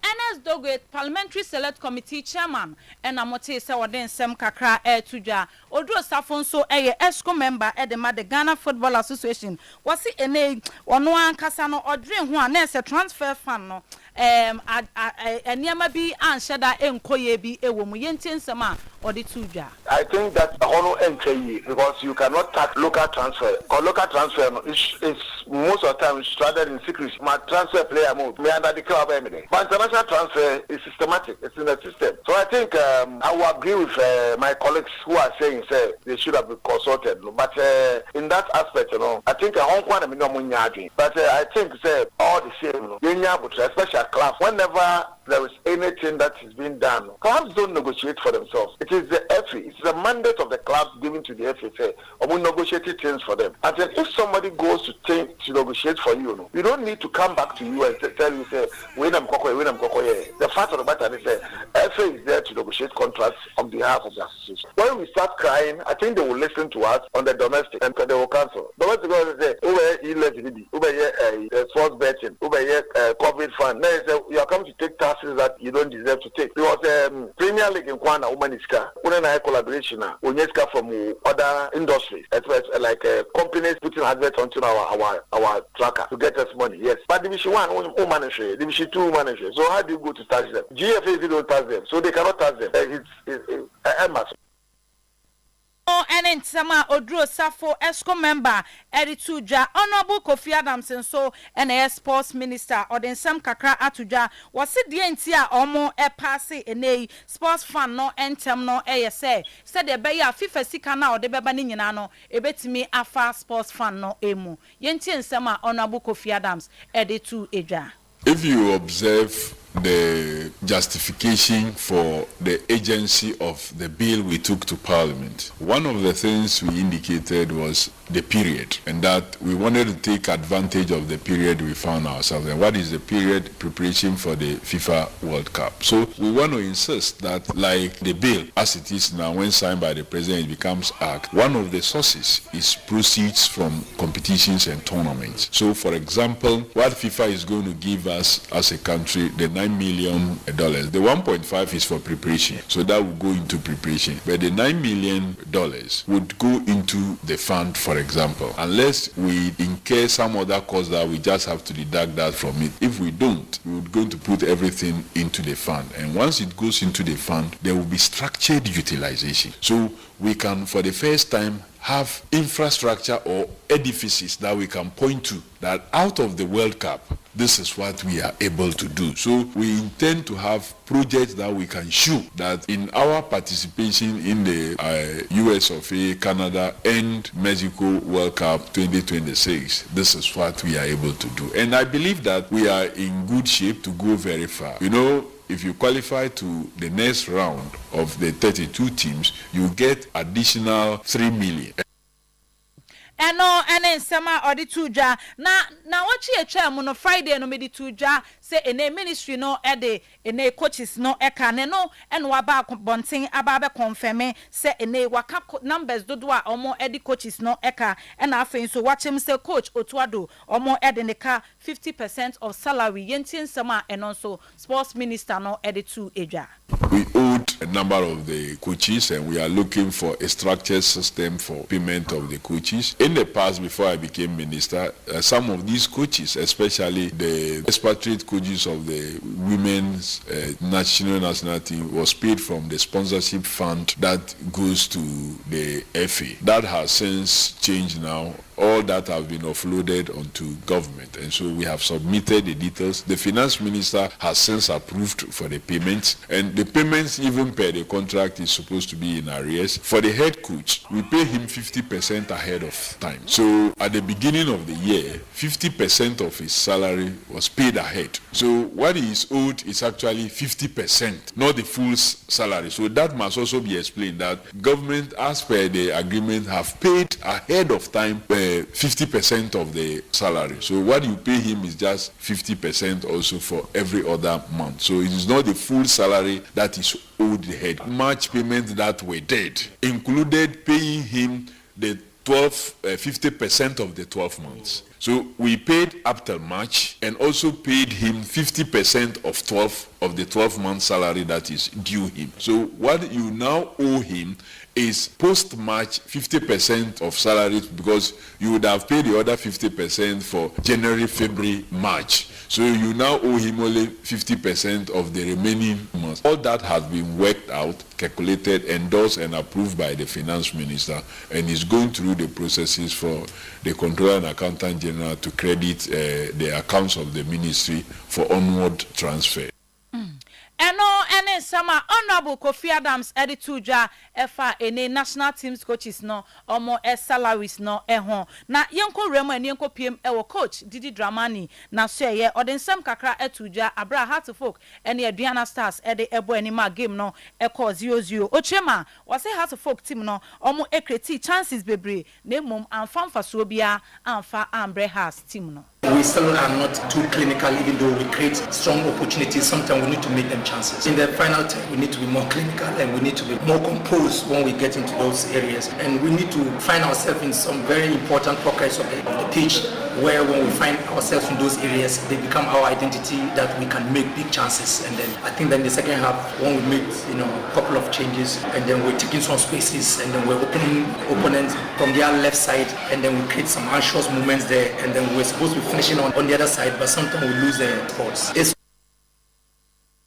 NS Dogwe Parliamentary Select Committee Chairman and Amote se wode nsem kakra tudwa odro safon so ESCO member the Ghana Football Association wasi ene ono ankasa no odre ho a na se transfer fund no eniama bi anhyeda enkoye bi ewo mu yentie nsema odi tuja. I think that honor entry because you cannot tax local transfer. Because local transfer is most of the time straddled in secrecy. My transfer player mode, me under the club everything. But international transfer is systematic. It's in the system. So I think I will agree with my colleagues who are saying say they should have been consulted. But in that aspect, I think but I think say all the same, especially class. Whenever there is anything that is being done, clubs don't negotiate for themselves. It is the FA. It's the mandate of the clubs given to the FA. Say, we negotiate things for them. And then if somebody goes to negotiate for you, you don't need to come back to you and tell you, say, win them koko. The fact of the matter is that FA is there to negotiate contracts on behalf of the association. When we start crying, I think they will listen to us on the domestic and they will cancel. Domestic will say, over sports betting, over COVID fund. Now say you are coming to take taxes that you don't deserve to take. Because Premier League in Kwana, Umaniska, Unana collaboration, Uneska from other industries, like companies putting adverts onto our tracker to get us money. Yes, but Division 1 manager, Division 2 manager. So how do you go to tax them? GFA don't tax them, so they cannot tax them. It's and in Sama Odro Safo ESCO member Erituja Honorable Kofi Adams and so and sports minister or then some kakra atuja was it the entia omo passe ene sports fan no entem no say said the beya FIFA sika na or the beba ni nyina no ebetimi afa sports fan no emu yentie nsema Honorable Kofi Adams editu eja. If you observe the justification for the agency of the bill we took to Parliament, one of the things we indicated was the period, and that we wanted to take advantage of the period we found ourselves in. What is the period? Preparation for the FIFA World Cup. So we want to insist that, like the bill as it is now, when signed by the president, it becomes act. One of the sources is proceeds from competitions and tournaments. So, for example, what FIFA is going to give us as a country, the $9 million, the 1.5 is for preparation, so that will go into preparation. But the $9 million would go into the fund, for example, unless we incur some other cost that we just have to deduct that from it. If we don't, we would going to put everything into the fund, and once it goes into the fund, there will be structured utilization. So we can, for the first time, have infrastructure or edifices that we can point to that out of the World Cup, this is what we are able to do. So we intend to have projects that we can show that in our participation in the US of A, Canada and Mexico World Cup 2026, this is what we are able to do. And I believe that we are in good shape to go very far. You know, if you qualify to the next round of the 32 teams, you get additional 3 million. Eno ene nsema odi tuja na wachi eche mu no Friday no medi tuja se ene ministry no ede ene coaches no eka ne no eno aba bonten aba be confirm se ene waka numbers dodo a omo ede coaches no eka ena afen so wachem se coach Otuado omo ede ne ka 50% of salary yentie nsema eno so sports minister no ede tu eja. We owed a number of the coaches and we are looking for a structured system for payment of the coaches. In the past, before I became minister, some of these coaches, especially the expatriate coaches of the women's national team, was paid from the sponsorship fund that goes to the FA. That has since changed now. All that have been offloaded onto government, and so we have submitted the details. The finance minister has since approved for the payments, and the payments even per the contract is supposed to be in arrears. For the head coach, we pay him 50% ahead of time. So at the beginning of the year, 50% of his salary was paid ahead. So what he is owed is actually 50%, not the full salary. So that must also be explained, that government, as per the agreement, have paid ahead of time 50% of the salary. So what you pay him is just 50% also for every other month. So it is not the full salary that is owed the head. March payment that we did included paying him the 50% of the 12 months. So we paid up till March and also paid him 50% of 12 of the 12-month salary that is due him. So what you now owe him is post-March 50% of salaries, because you would have paid the other 50% for January, February, March. So you now owe him only 50% of the remaining months. All that has been worked out, calculated, endorsed and approved by the finance minister, and is going through the processes for the Controller and Accountant General to credit the accounts of the ministry for onward transfer. Ene sama Honorable Kofi Adams edituja efa ene national teams coaches no omo salaries no ehon na yenko remo ene yenko pm ewo coach Didi Dramani na so ye odensem kakra etuja Abra Heartfolk ene Aduana Stars ede ebo anima game no eko 0-0 ochema wase Heartfolk team no omo ekreti chances bebre na mum amfa so bia amfa Ambre Hearts team no. We still are not too clinical, even though we create strong opportunities. Sometimes we need to make them chances. In the final time, we need to be more clinical and we need to be more composed when we get into those areas. And we need to find ourselves in some very important pockets of the pitch, where when we find ourselves in those areas, they become our identity that we can make big chances. And then I think that in the second half, when we make a couple of changes, and then we're taking some spaces, and then we're opening opponents from their left side, and then we create some anxious moments there, and then we're supposed to be finishing on the other side, but sometimes we lose the sports.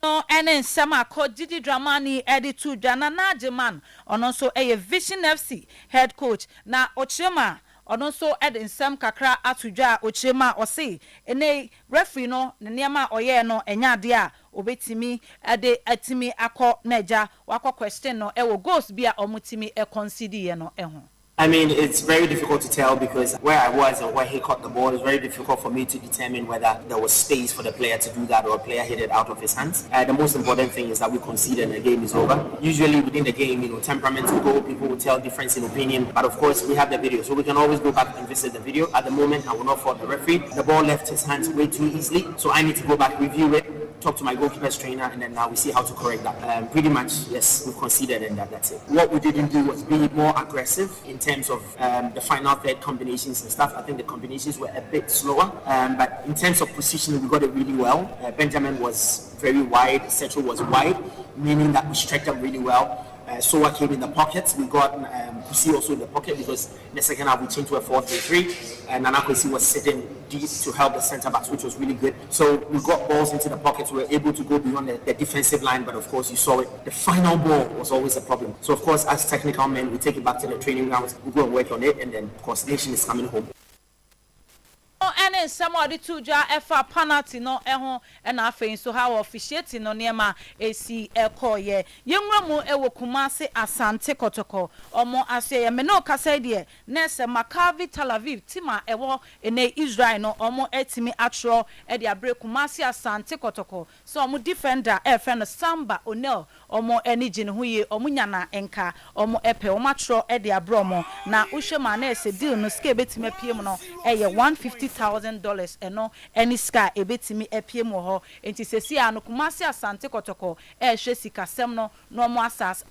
No, and Sama called Didi Dramani editor Jana Najeman, and also a Vision FC head coach na Ochema. And also add in some kakra atuja Ochema or say, ene referee no, Nyama Oye no, enya dia, obetimi, ade etimi ako neja, wako question no, ewo ghost bia omutimi e concede no ehon. I mean, it's very difficult to tell because where I was and where he caught the ball, it's very difficult for me to determine whether there was space for the player to do that or a player hit it out of his hands. The most important thing is that we conceded and the game is over. Usually within the game, temperaments will go, people will tell difference in opinion, but of course we have the video, so we can always go back and visit the video. At the moment, I will not fault the referee. The ball left his hands way too easily, so I need to go back, review it, talk to my goalkeeper's trainer, and then now we see how to correct that. Pretty much, yes, we've conceded and that's it. What we didn't do was be more aggressive in terms of the final third combinations and stuff. I think the combinations were a bit slower, but in terms of positioning, we got it really well. Benjamin was very wide, Setro was wide, meaning that we stretched them really well. Soa came in the pockets. We got Kusi also in the pocket because in the second half we changed to a 4-3-3, and Nana Kwesi was sitting deep to help the centre backs, which was really good. So we got balls into the pockets. We were able to go beyond the defensive line, but of course you saw it. The final ball was always a problem. So of course, as technical men, we take it back to the training grounds. We go and work on it, and then of course, nation is coming home. And somebody to ja efa penalty no ehon and afei so how officiating no niema esi ekoye yenwura mu ewo Kumasi Asante Kotoko omo asye me no kasa de nese Maccabi Tel Aviv tima ewo ene Israel no omo etimi atro e de abre Kumasi Asante Kotoko so omo defender friend Samba Onel omo eni gine huye omo nyana enka omo epe omo atro e de abre omo na uhwema na ese deal no ske betime piem no eye $150,000 eno any sky ebetimi epiem ho enti sesi anu Kumasi Asante Kotoko hwe sikasem no mo asas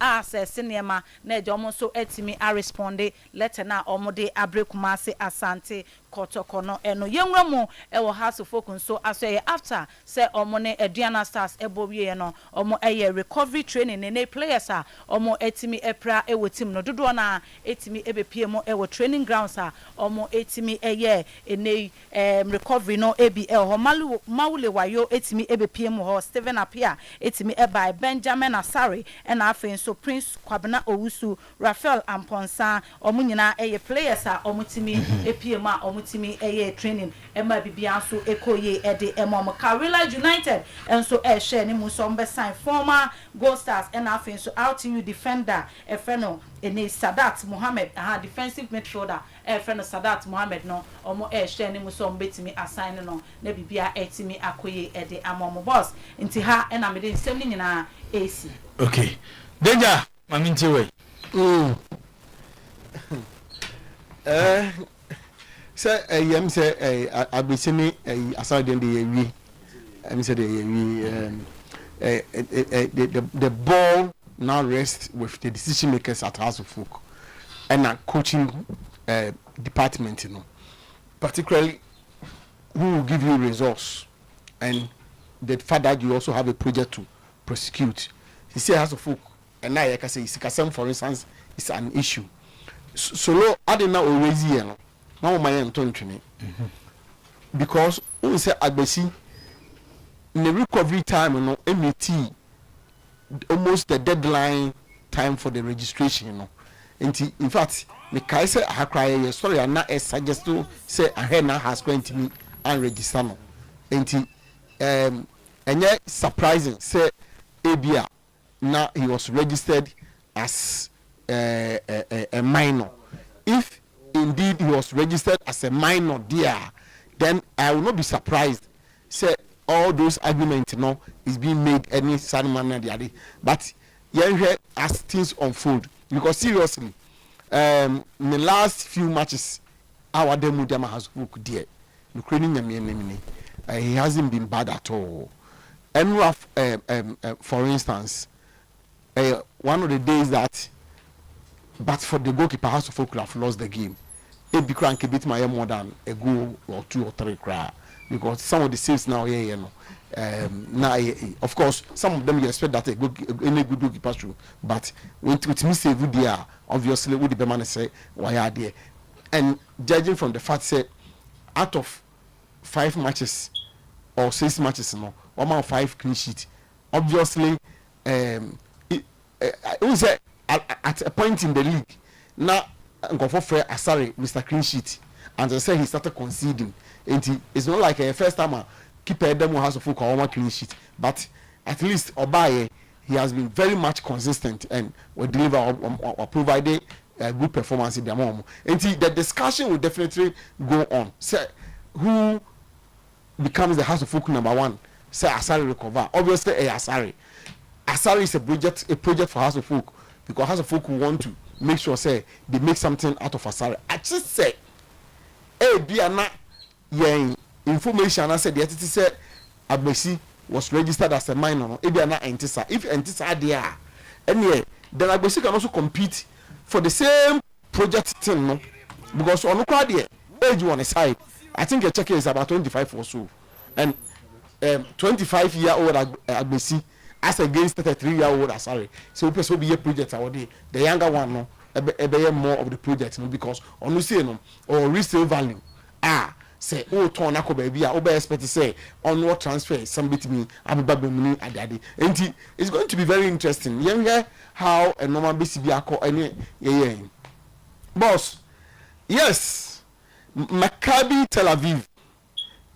sinema na eje omo so etimi a responde letter na omo de abre Kumasi Asante Kotoko no eno yenwura mu ewo house of folk so asoye after say omo ne Aduana Stars ebowie no omo eye recovery training ne players a omo etimi epra ewo team no dodo na etimi ebepiem ewo training grounds a omo etimi eye ene recovery no ebi ho mawule wayo etimi ebepiem ho Steven Apia etimi by Benjamin Asare and afei so Prince Kwabena Owusu Raphael Amponsa omo nyina eye players a omo timi epiem a omutimi eye training ema bibia so ekoye ede emom Karela United and so share ni mu so mbe sign former Gold Stars and afin so RTU defender efeno ene Sadat Mohammed defensive midfielder efeno Sadat Mohammed no omo share ni mu so mbetimi assign no na bibia etimi akoye ede amom boss nti ha na me de nsem ni nyina AC. Okay, danger maminti we say yam say abisini aside the yewi am say the ball now rests with the decision makers at House of Folk and coaching department, particularly who will give you results and the fact that you also have a project to prosecute. He said House of Folk, and now I can say Sikasem, for instance, is an issue. So I didn't know always here. Now my training because we say Agbesi in the recovery time, you know, MET almost the deadline time for the registration, in fact, me kai say I cry sorry, I'm not suggest to say I now has going to me and register no. And yet surprising say ABA now he was registered as a minor. If indeed he was registered as a minor there, then I will not be surprised. Say all those arguments, is being made any certain manner the other. But yeah, as things unfold, because seriously, in the last few matches, our demo has booked there. He hasn't been bad at all. And for instance, one of the days that, but for the goalkeeper, House of Folk could have lost the game. It be cranky bit my more than a goal or 2 or 3 cry, because some of the saves now now of course some of them you expect that any good goalkeeper through, but with me save there obviously with the man say why are there, and judging from the fact say out of 5 matches or 6 matches, 1 man 5 clean sheet, obviously it was at a point in the league now go for fair sorry Mr. Clean Sheet, and they say he started conceding, and it's not like a first timer keeper demo House of Folk or 1 clean sheet, but at least Obaye he has been very much consistent and will deliver or provide a good performance in the moment. And the discussion will definitely go on. Say who becomes the House of Folk number 1? Say Asari recover. Obviously Asari is a project for House of Folk, because House of Folk will want to make sure say they make something out of Asari. I just say Biana information I said the entity said Agbesi was registered as a minor. Biana Entisa. If Entisa are there, anyway, then Agbesi can also compete for the same project thing, no? Because on the crowd here, age on the side, I think a check is about 25 or so, and 25-year-old Agbesi as against 33-year-old Asari. So people will be a project our day. The younger one, no, more of the project, no, because on the same or resale value. Say turn ako baby obe expect say onward transfer somebody to me ababa muni adade, and it's going to be very interesting. Hear how a normal BCB ako any boss. Yes, Maccabi Tel Aviv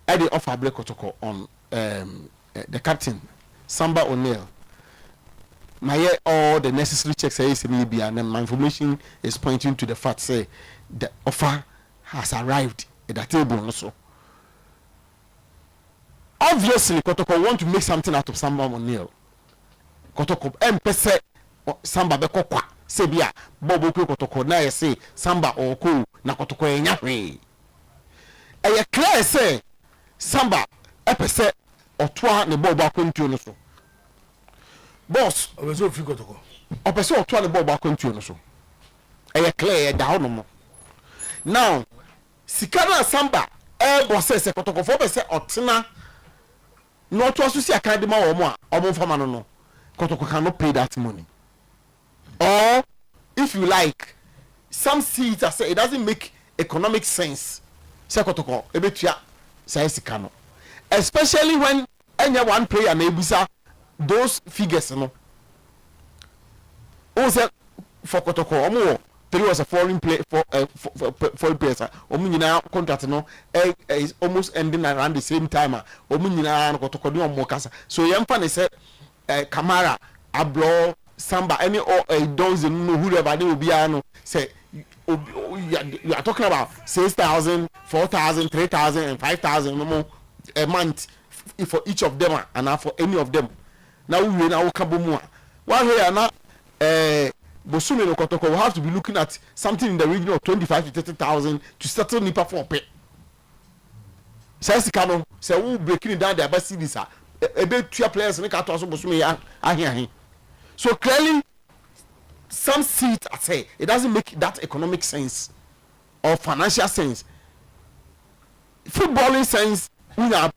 at the offer break protocol on the captain Samba O'Neil. All the necessary checks say maybe, and my information is pointing to the fact say the offer has arrived at the table also. Obviously, Kotoko want to make something out of Samba O'Neil. Kotoko MPC Samba Bekokwa Sebia Bobo Kotoko na say Samba Oko na Kotoko Enyahwe. Eye clear say Samba MPC Otwa ne Bobo Akontu no so. Boss, obeso fi Kotoko. Opeso Otwa ne Bobo Akontu no so. Eye clear da hono. Now Sikana Samba boss say Kotoko for be say Otena no to asusi akadema omo a omo fama no Kotoko cannot pay that money. Or if you like, some see it as say it doesn't make economic sense. Say Kotoko ebetua say Sikano, especially when any one player na ebusa those figures no. O say for Kotoko omo 3 was a foreign play for foreign players. Omo nyina contract no is almost ending around the same time. Omo nyina Kotoko do omo kasa. So yemfa ne say Kamara Ablo Samba any or those no whoever they will be say you are talking about 6,000, 4,000, 3,000 and 5,000 a month for each of them and for any of them. Now we now kabomua. While here now Bosumi no Kotoko will have to be looking at something in the region of 25 to 30,000 to settle Nipa for pay. Says Kano say we breaking down the best cities a bit 2 players make out also Bosumi ahi. So clearly some see it as say it doesn't make that economic sense or financial sense. Footballing sense,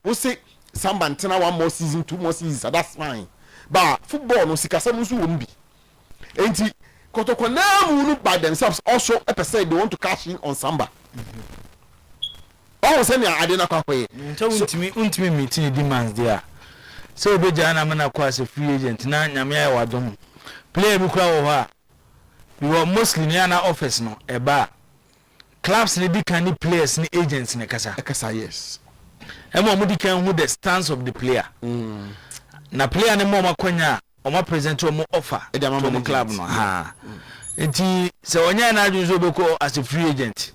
we say Samba ntena 1 more season, 2 more seasons, that's fine. But football no sikasam nso won bi. Enti Kotoko na by themselves also say they want to cash in on Samba. All say I didn't quite. So ultimately meeting demands there. So be jana mana kwa as a free agent na nyame ya wadom. Player bu kwa wo we were mostly near na office no eba. Clubs ne di kan players ni agents ne kasa. Kasa yes. Emo mo di kan who the stance of the player. Na player ne mo makonya o ma present o mo offer to mo club no ha. Enti se onya na adun so beko as a free agent.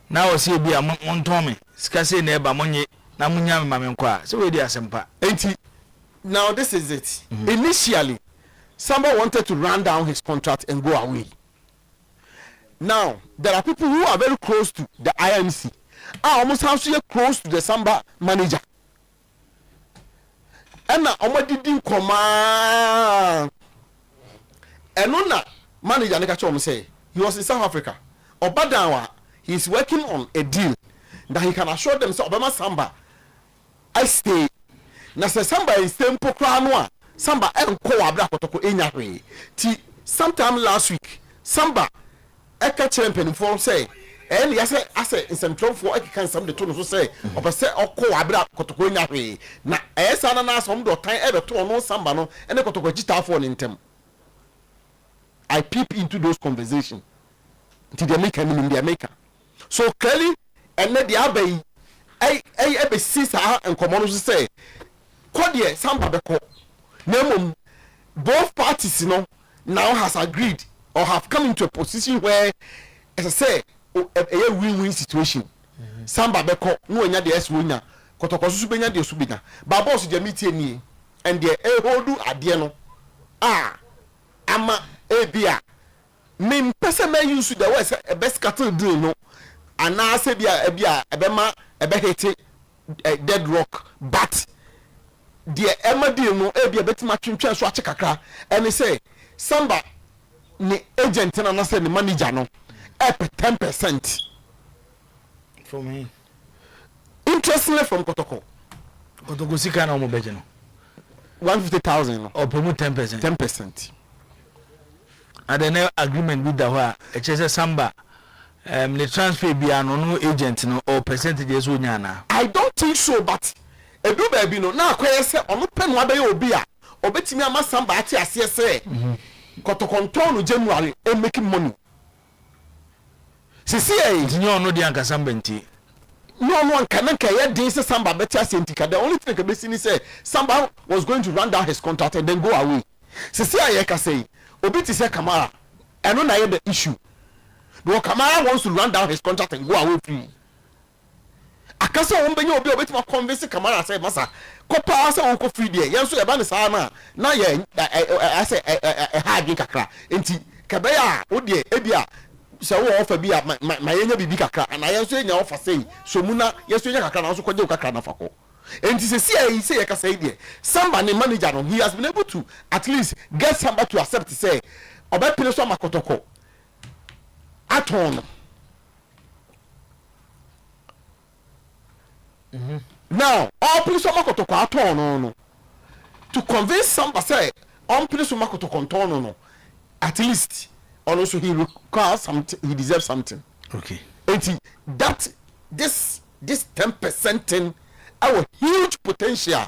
Na o se bia mon tome sika se na eba monye na munya ma me kwa se we di asempa. Enti now this is it. Initially Samba wanted to run down his contract and go away. Now, there are people who are very close to the IMC. Almost have to close to the Samba manager. And now, didn't command. And on that manager, Nekacho say, he was in South Africa. Obadawa, he is working on a deal that he can assure them, so Obama Samba, I stay. Now, Samba is tempo crown. Samba and co-abra kotoko enyahwe. Ti sometime last week, Samba eka champion for say, and yes, I say in some trouble for can some the tone so say, or say or co-abra kotoko enyahwe. Na esa na some do time ever to no Samba no, and the kotoko jita for in them. I peep into those conversations. Till they make in the America. So clearly, and then the abbey, I see and common say, Kodie Samba beko. Nemo, both parties, now has agreed or have come into a position where, as I say, a win-win situation. Samba beko, no nya de winner, kotoko subenya de subina. Babos de meeting and the holdu adieno. Ama ebia. Mim pese me use the west a best cattle deal no. And now say ebia ebema ebehete dead rock, but the Emma deal no be a bit much interest so kakra and they say Samba ni agent and I say the manager no up 10% for me. Interestingly from Kotoko sika na mo beje no 150,000 or promote 10%. 10%. And then agreement with the wa e Samba the transfer be no agent no or percentages wo nya na. I don't think so, but edu baby no na akweye se onu penu abaye obi a obetimi ama Samba ati ase se kotokonton no January e making money sisi e nyo no di anka Samba nti no anka nanka ye din se Samba beti ase nti ka the only thing ka besi ni say Samba was going to run down his contract and then go away sisi aye ka say obi ti say Kamara eno na ye the issue because Kamara wants to run down his contract and go away free. Akasa wonbenye obi obetima convince Kamara say masa kopa asa wonko free there yenso ye ba ne saa na ye ase ha adwen kakra enti kabeya wo de ebia se wo offer bi ma yenya bibi kakra na yenso yenya offer say so muna yenso yenya kakra na so kwaje kakra na fako enti se say ye kasa there Samba ne manager no he has been able to at least get Samba to accept say obepile so makotoko aton. Now, all police are to carton no to convince Samba say on police to control no at least also he requires something, he deserves something. Okay. And that this 10% thing our huge potential.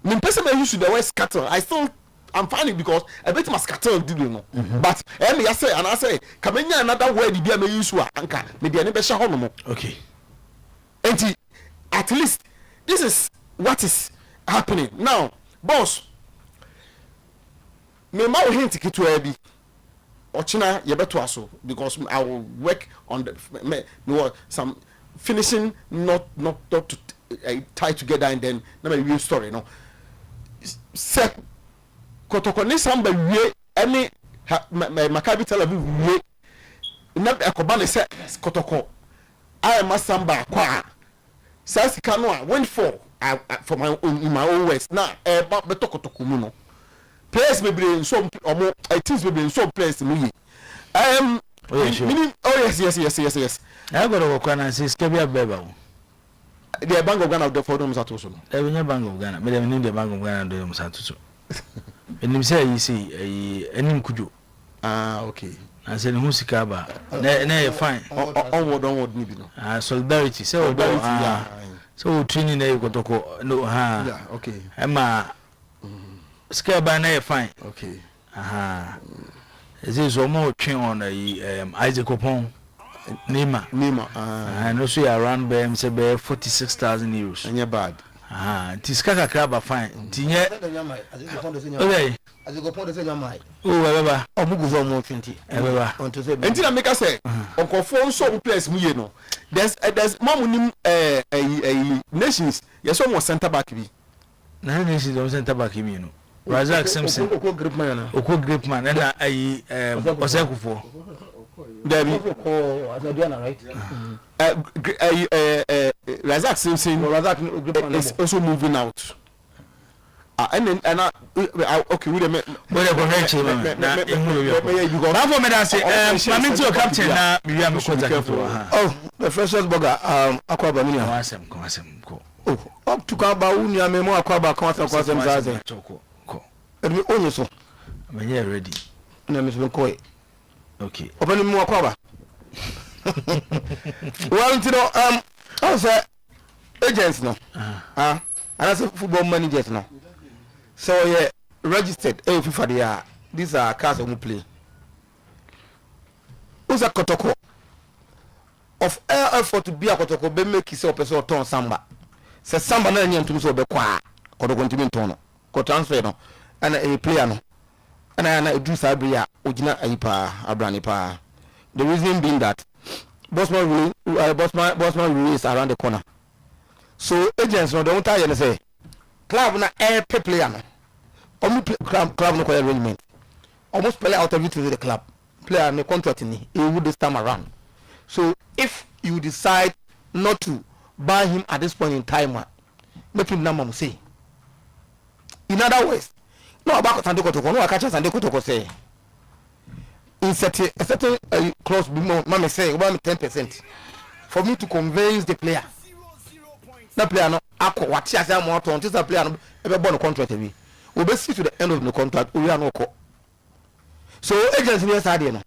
Me person I use the word scatter. I'm finding because a bit my scatter did you know. But I say and I say come in another word be me use anka maybe any better hono. Okay. And at least this is what is happening now, boss. Me ma hint to ebi ochina ye beto aso because I will work on the some finishing not to tie together and then na me real story no se kotoko ni Samba wie any Maccabi Tel Aviv wie na ekoba ne se kotoko I am Samba kwa says canoa went for my own words now about the tokotokumu no players may be in some or teams may be in some place me yes I got to work on and say skebia beba The Bank of Ghana, the photo is at also. There will never Bank of Ghana. But I need the Bank of Ghana do Satuso. And you say, you see, a name could you. Ah, okay. I said, Musikaba. Nay, fine. Onward, maybe no. Solidarity. So, training there, you got to go. No, yeah, okay. Emma scare by nay, fine. Okay. Aha. This is one more train on Isaac Opon. Nima. And also around by him, say 46,000 euros. And you're bad. Tiskaka crab fine. Tinye. Okay. As you go point to say your mind. Oh, whatever. Omugu for more 20. Ever. Until I make us say, Uncle Phone so place me, you know. There's Mamunim nations. Yes, almost center back me. Now, this is on center back, you know. Razak Simpson. Oko grip man. And I Oseko for. Debbie, right? Razak Simpson is also moving out. And okay, we make captain. Oh, the freshest burger, Aquaba Minia. Oh, up to Kabaunia Memo Aquaba Quantum Choco. And we only so. When you're ready. Name is Koi. Okay. Open more Aquaba. Well, you know, also agents no. And as a football managers no. So yeah, registered for the these are cars who play. Who's a Kotoko? Of air effort to be a Kotoko, be make his person turn samba. Say samba na nyan to so be kwa Kotoko ntimi tono. Ko transfer no. And a player no. And I do sabria ojina aipa abrani pa. The reason being that Bossman rule is around the corner. So agents no don't tell you say club na air player no. Club no arrangement. Almost play out everything to the club. Player no contract ni this time around. So if you decide not to buy him at this point in time, make him number say. In other words, no about Sandeko to no catch Sandeko to say. In a certain clause, mama say about 10% for me to convince the player. That player no ako what she has more to until the player no ever born a contract we be see to the end of the contract we are no call. So agents here side no.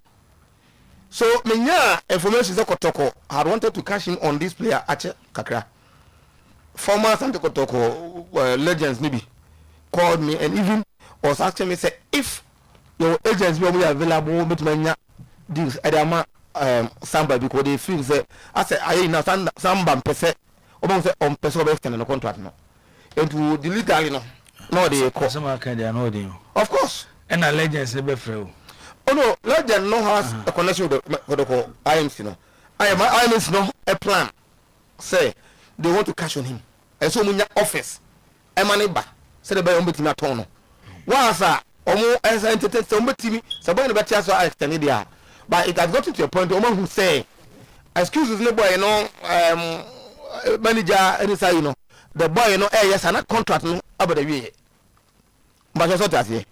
So menya information is Kotoko had wanted to cash in on this player Ache Kakra. Former Sante Kotoko legends maybe called me and even was asking me say if your agents will be available with menya deals Adama Samba because they feel say I say I na Samba pese oba say on pese oba extend no contract no. And to delete no they call some kind they know they. Of course. And a legends never free. Oh no, legend no has a connection with the IMC no. IMC no a plan. Say they want to cash on him. And so munya office. Emaneba. Say the buy on betimi atono. Once omo as entertain some betimi, somebody better so I extend there. But it has gotten to a point omo who say excuses no boy no manager any say you know. The boy no yes and contract no about the way. But just what say.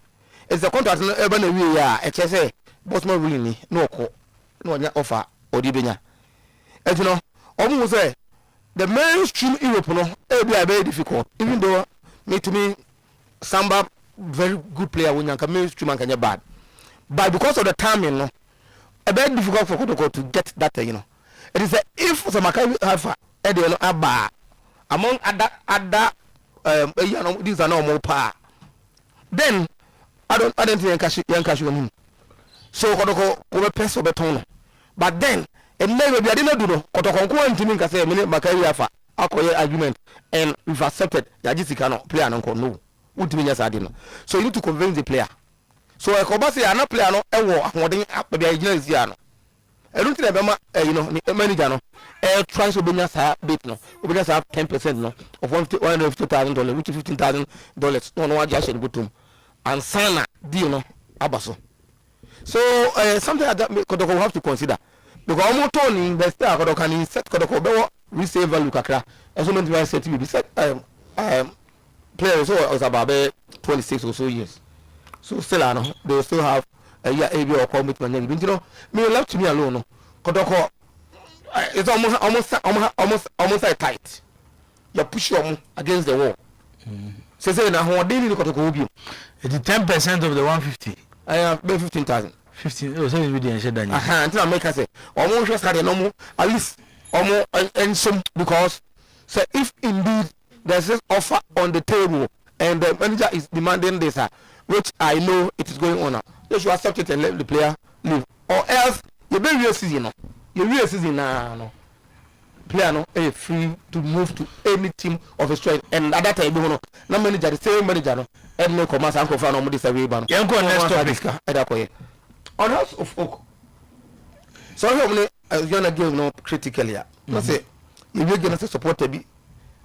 It's the contract no ebe na we ya e say Bossman ruling ni no ko no nya offer odibenya. And you know omo say the mainstream Europe no e be very difficult even though me to me Samba very good player when you can mainstream and can bad. But because of the timing no a very difficult for Kotoko to get that you know. It is if some have aba among other these are no more power. Then I don't think cash on him. So Kotoko over press over tone. But then and never be I didn't do no Kotoko go and Timmy can say minute Makai Afa argument and we've accepted that Jessica no player no no. So you need to convince the player. So I come say an player no e wo ahoden be agina zia no. I don't think you know the manager no tries to bring us a bit no. We just have 10% no of $150,000 which is $15,000 no just in butum. And sana deal no abaso. So something like that Kotoko have to consider. Because almost Tony invest Kotoko can insert Kotoko be resale value kakra. As someone to say to be said players was about 26 or so years. So still they still have a year AB or commitment. You know, me left to me alone. No. Kotoko, it's almost like tight. you push your against the wall. Say na ho daily kotoko obi. It is 10% of the 150. I have 15,000. 15. Oh, so you didn't say that. Until I make say, almost just had a normal, at least almost and some because say if indeed there's this offer on the table and the manager is demanding this, which I know it is going on now, you should accept it and let the player leave, or else you be real season. You real season now. Player no free to move to any team of his choice, and at that time no manager the same manager no and no commerce and confirm no this away ban. Yanko next topic. On House of Oak. So how as you give no critically. No say you will get us support to be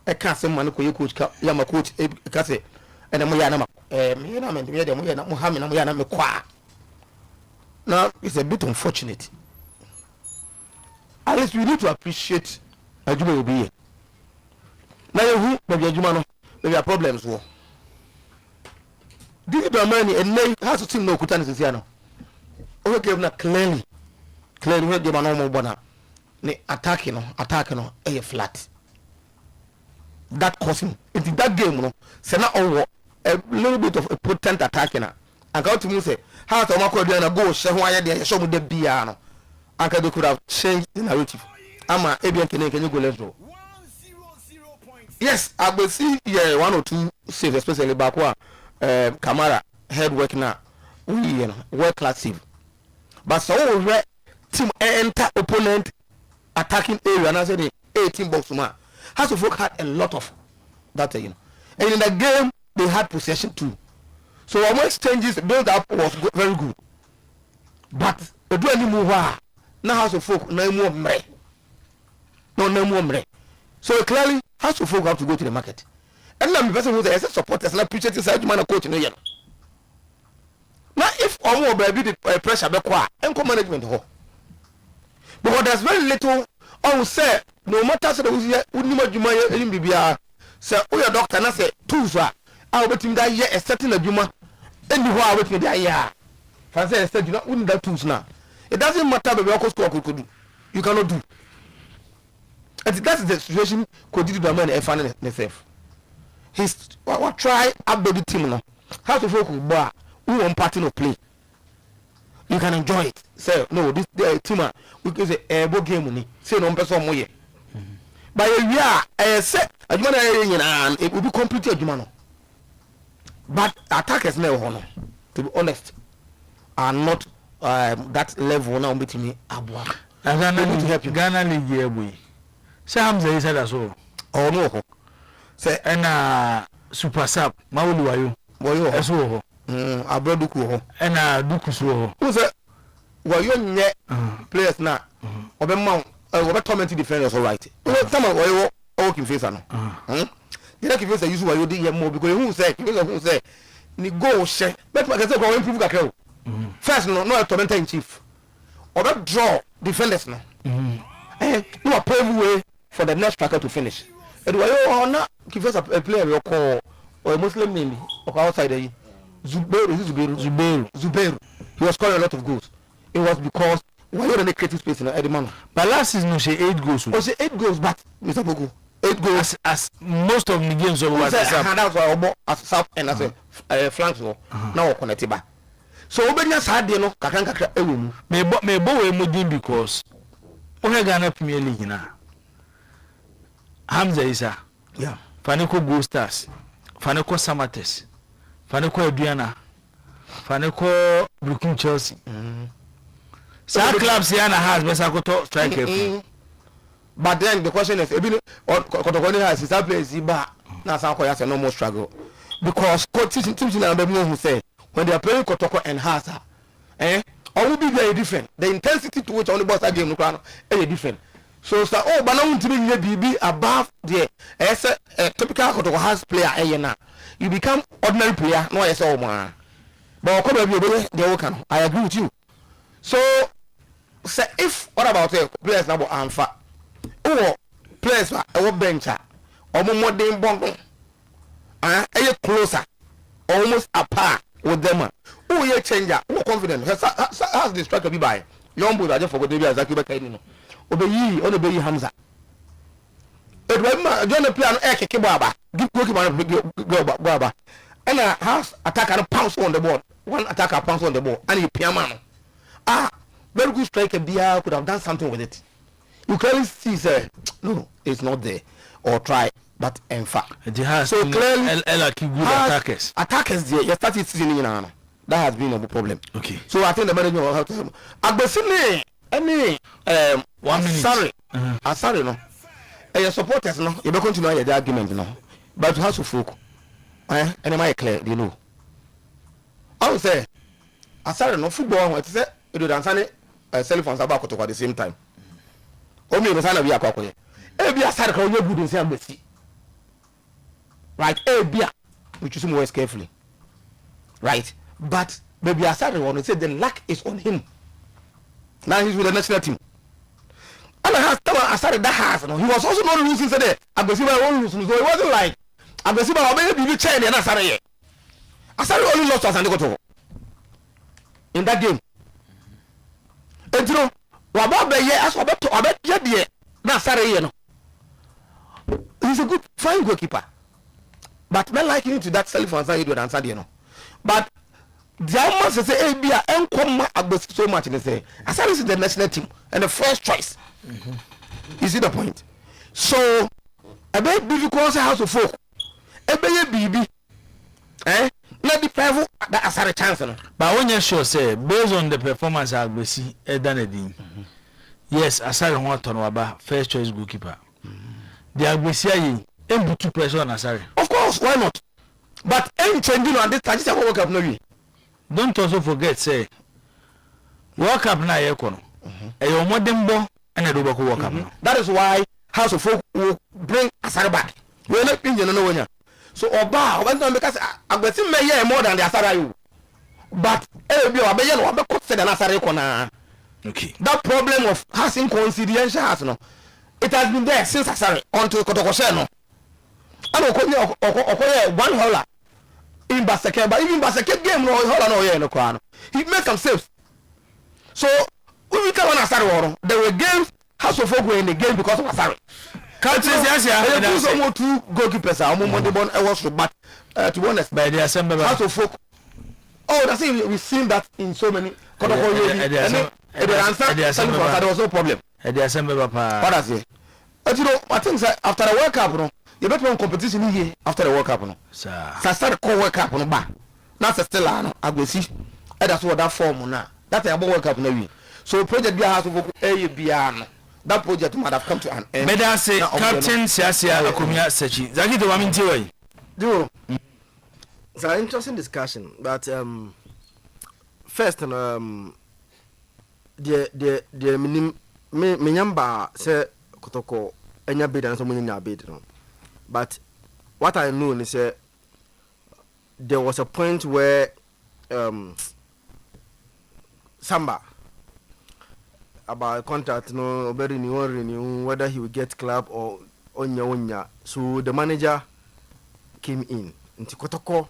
a cancer man ko coach ya ma coach e ka say and mo ya na me na me de mo ya na Muhammad mo ya na me kwa. Now it's a bit unfortunate. At least we need to appreciate Ajuma will be here. Now you maybe Ajuma no maybe our problems wo. This is the money and now has to team no kutani sisi ano. O give na clearly we give na no bona. Ne attack no flat. That caused him. Into that game no say na owo a little bit of a potent attack na. And go to me say how to make do na go she ho aye de show mu de bia no. And they could have changed the narrative. Ama Ebian can you go let's go. Yes, I will see 1 or 2 saves, especially Bakwa, Kamara, head work now. World class save. But so team enter opponent attacking area and I said 18 box man. Has to folk had a lot of that, And in the game they had possession too. So our exchanges build up was very good. But they do any move. Now House of Folk no more mre. No more mre. So clearly House of Folk have to go to the market. And now the person who is supporters and appreciate this man coach no yen. Now if omo baby the pressure be kwa enko management ho. Because there's very little on say no matter say we unima djuma elim bibia say o your doctor na say tools a obetim da ye a certain adjuma eni ho a wetin da ya. Fan say say you know that tools now. It doesn't matter baby what score could do. You cannot do. And that's the situation could do the man and find himself. He's what try upbuild the team now. How to focus bar who want party of play. You can enjoy it. Say no, this team we can say ebo game money. Say no person more. But yeah, say and it will be completely Jumano. But attackers never honor, to be honest, are not that level now between me abwa. Ghana League here boy. Sam say said as well. Oh no. Say na super sub mawulu wayo. Wayo eso ho. Abroduku ho. Na duku so ho. Who say wayo nye players na obemma obe torment defenders all right. Some wayo o kin face no. You like face use wayo dey here more because who say ni go she. But I say go improve kakra. First no tormentor in chief. Obe draw defenders no. No a pave way for the next striker to finish. And why you not give us a player you call or a Muslim name or outside there? Zubeiru. He was scoring a lot of goals. It was because why you don't create space in the man. But last season she 8 goals. Oh, she 8 goals, but Mr. Poku 8 goals as most of the games over was as south and as a flank now connected back. So obenya sad dey no kakra ewu me bo we modin because o Ghana Premier League na Hamza Isa yeah Faneko Gold Stars Faneko Samates Faneko Aduana Faneko Brooklyn Chelsea some clubs here na has best akoto striker but then the question is ebi kotokoni has that place ba na san ko ya say no more struggle because coach team na be who say when they are playing Kotoko and Hasa, all will be very different. The intensity to which only boss are game is different. So, but now to be above the typical Kotoko Has player. You become ordinary player, no, yes, oh man. But I agree with you. So, say if what about players now Anfa? Oh, players are bencher or more than bongo. Closer, almost apart. With them, who ye changer, who confident, has the striker be by. Young boys, I just forgot to be as Akiba Kaino. Obey ye, Hamza. Edward John play an eke baba. Give go baba. And a house attacker pounce on the ball. One attacker pounce on the ball. And you piano. Very good striker. Bia could have done something with it. You clearly see, sir. No, it's not there. Or try, but in fact, so clearly, attackers. Attackers, you started seeing that has been a problem. Okay. So I think the manager will have to. Agbesini, any 1 minute. Sorry, sorry, no. Your supporters, no. You don't continue the argument, no. But how to folk? And am I clear? You know. I would say, sorry, no football. What is it? You do dance self on Sabakoto at the same time. Only the sign of Yakoye. Ebia side can you good in say Messi. Right, Ebia, which is more carefully. Right, but maybe Asare want to say the luck is on him. Now he's with the national team. And I have Asare that has no. He was also not losing today. Abesiba won't lose, so it wasn't like Abesiba maybe be chain and Asare. Asare only lost to Asandekoto in that game. And you know, Wababe ye as Wababe ye na Asare ye no. He's a good, fine goalkeeper. But men like him to that self answer he do answer, you know. But the almost say Abia and come so much and say Asare is the national team and the first choice. You see the point? So a bit difficult house of folk. A baby not the private that Asare chance. But when you sure say based on the performance I will see Edanedin. Yes, Asare want to know about first choice goalkeeper. The Agbesiayi ain't too pressure on Asare. Of course, why not? But any changing on this, I just World Cup no. Don't also forget, say World Cup na yekono. Eyo modern ball and a double World Cup. That is why House of Folk will bring Asare back. We're not in the so Oba when because Agbesi may more than the Asare. But Ebio Abeyan will be considered an Asare kona. Okay. That problem of having coincidential has no. It has been there since Asare until Kotokose no. And Okoye one holler in Baseke, but even Baseke game no holler no here no kwano. He make some saves. So we come on Asare, there were games House of Folk were in the game because of Asare. Can't say yes, yeah. Two goalkeepers are among the born was but to be honest, by the assembly House of Folk. Oh, that's it. We've seen that in so many. There was no problem. The assembly what I say. But you know, I think after the World Cup, you better run competition here after the World Cup. So start the World Cup on back. Now still I go see. That's what that form now. That's about World Cup now. So project be has to go A. That project might have come to an end. May I say, Captain Siasia Akumia Sechi. Zaki the woman Tiway. Do. It's an interesting discussion, but first, the Minyamba say Kotoko enya bid and someone in your bid, but what I know is there was a point where Samba about contract no very renew whether he will get club or onya. So the manager came in into Kotoko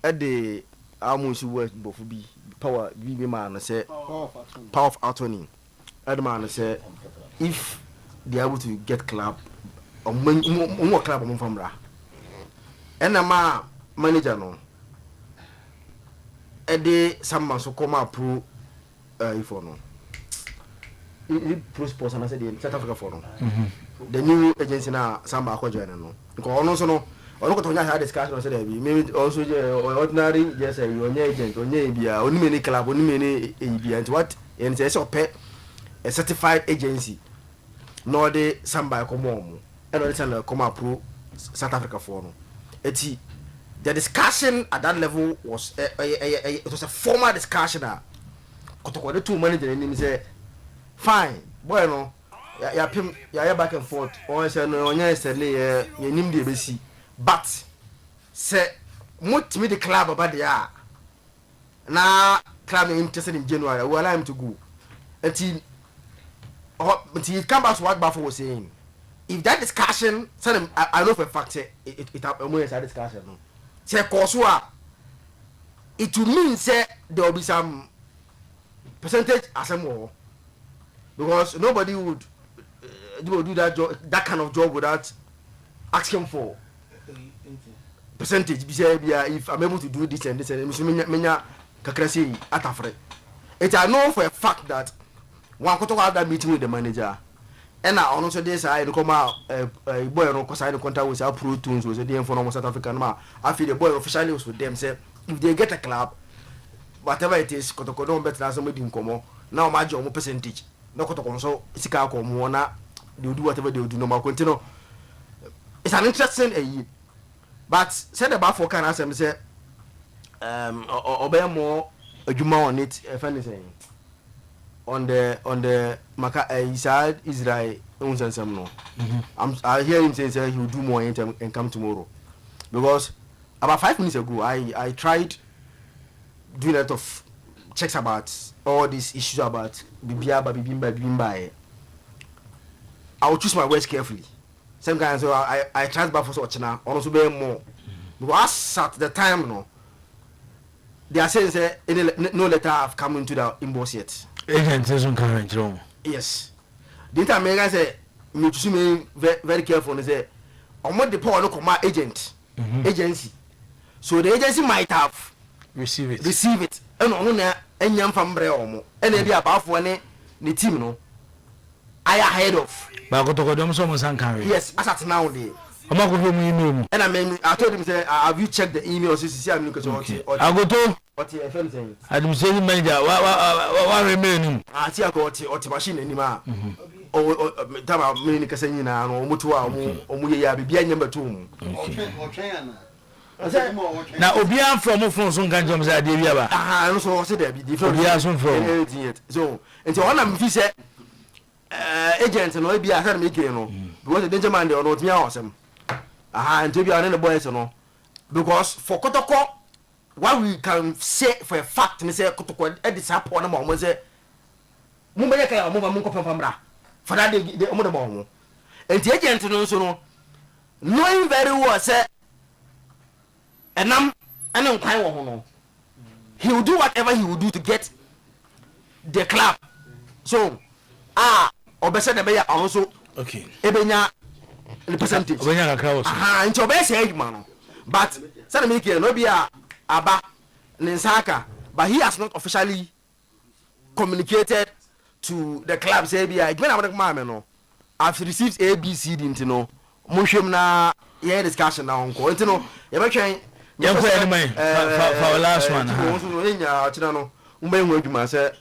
at the almost work both be power be man say power of attorney. That man say if they are able to get club or more club from Ra and a manager no and they some so come up pro if no pro sports and I said in South Africa for no the new agency now Samba join no because also no or look at discussion or say maybe also ordinary just say your agent or only many club only many and what and say so pay a certified agency nor the Samba come on and all come up pro South Africa for no the discussion at that level was it was a formal discussion Kotoko the two managers and say fine boy no ya back and forth or say no onya say you nim the bc but say much me the club about there na club interested in January we allow him to go until he come back to what Bafo was saying. If that discussion I know for a fact it happened when that discussion no say Kosua it will mean say there will be some percentage as more because nobody would do that job, that kind of job without asking for percentage. If I'm able to do this and this, and menya kakrasi atafre. It I know for a fact that one could have that meeting with the manager. And I also this I come out boy no cause I contact with our Pro Tunes was the from South African ma. I feel the boy officially was with them say if they get a club, whatever it is, Kotoko don't bet na somebody in Komo. Now my job percentage. No Kotoko so sika ko mo na they do whatever they do no ma continue. It's an interesting but said about for can ask say obey more adwuma on it if anything. On the Maka Israel no. I hear him say he will do more and come tomorrow. Because about 5 minutes ago I tried doing a lot of checks about all these issues about Bibimba. I will choose my words carefully. Same kind so I tried back for such now also be more. Because at the time no they are saying say no letter have come into the inbox yet. Agent isn't current wrong. Yes. The time I say me to very careful and say on what the power look my agent agency. So the agency might have receive it. And on and young from Breomo. And they be about for any the team no. I ahead of. But I got to someone's carry. Yes, as at now day. I'm not going to email. And I told him say have you checked the email see I'm looking I go to what if anything. Administrative manager what remaining. I see I got the machine anymore. Oh tama me kasa nyina no omutu a omu ye ya bibia nyamba tum. Na obia from so nkan jom say ade bia ba. No so say there be different. Obia so from. So until one am fi say agent no bia say make no because the danger man dey on otia awesome. Until bia on the boys no because for Kotoko what we can say for a fact me say Kotoko e dey support na mo say mo be ka mo ba mo ko pamra for that they omo the ball and the agent no so no knowing very well say enam ene nkwan wo ho no he will do whatever he will do to get the club so obese de be ya also okay ebenya the percentage obenya kakra wo so nti obese edman no but say me here no be aba ninsaka but he has not officially communicated to the club say be I when I'm no I've received ABCD into no mohwem na yeah discussion na onko into no you be twen you for any for last one no nya achina no umbe hu adwuma say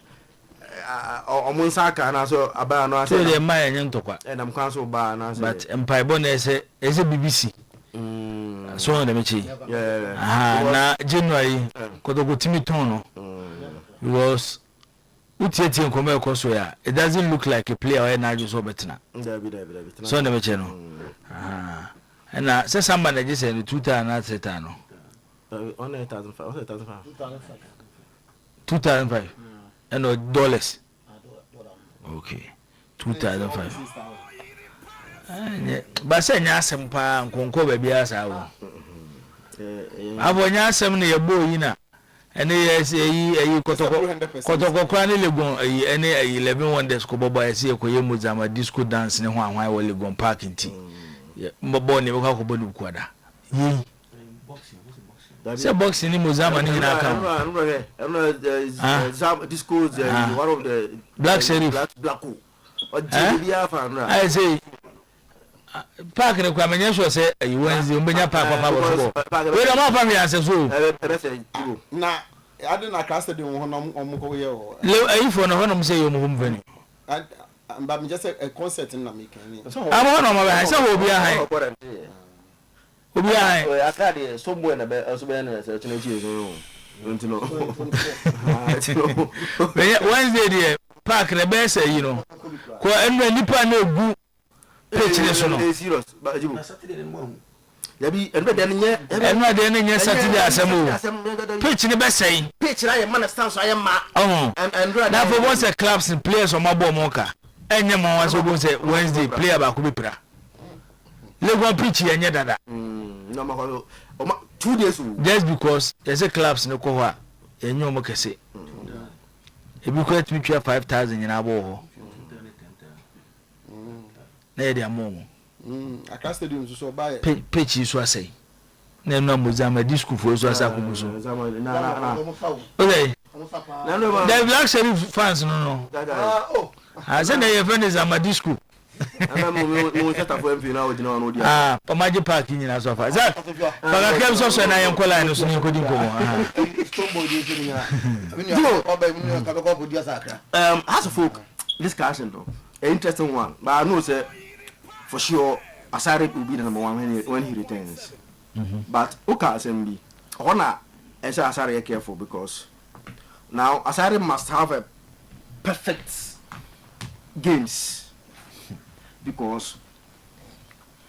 omunsaka na so aba no say the man yen tokwa na mkwan so ba na say but empire bon ese BBC so on the mechi na January Kotoko timi ton no because Utieti nkome ekoso ya it doesn't look like a player or na just obetna so na meche no na say samba na just say 2000 no 2005 and dollars okay 2005 ba say nya asem pa nkonko ba bia sa wo abo nya asem na yebo yi na ene yes eyi kotoko kwa ne legon ene 11 wonders ko bobo yes e koye muzama disco dance ne ho anwan wo legon park nti mbobo ne ko bodu kwada yi se boxing ni muzama ni na kan disco one of the black sheriff black bia fan ra I say park ne kwa menye so say Wednesday umbenya park papa bo we do ma family answer so na ade na class de ho no omko ye o le ayifo no hono say yo mo mvani mba me just a concert na me kan ni amo no ma ba say wo bia han obi han akade so bo na be so be na say chine chi so ntino Wednesday de park ne be say you know ko enu nipa na egu page so no serious ba jibu yabi enu de nye Saturday asemo pitch ni be say pitch na ye man stand so ayema and na for once the clubs and players on mabo monka enye mo wa so go say Wednesday player ba ko be pra legon pitch ye nye dada no ma ko 2 days just because there's a clubs no ko ha enye o mo kese e bi ko at me 5000 nyina abo ho na ye dia mo Accra Stadium so buy pechi so asai na no mozama disco fo so asa ko so okay the Black Sheriff fans no say na your friend is Amadisco Pamaji Park nyina so fa za baka kem so na yen kola no so ni kodi nkomo as a folk discussion though an interesting one, but I know say for sure Asare will be the number one when he returns. But Oka SMB Ona and say Asare careful because now Asare must have a perfect games because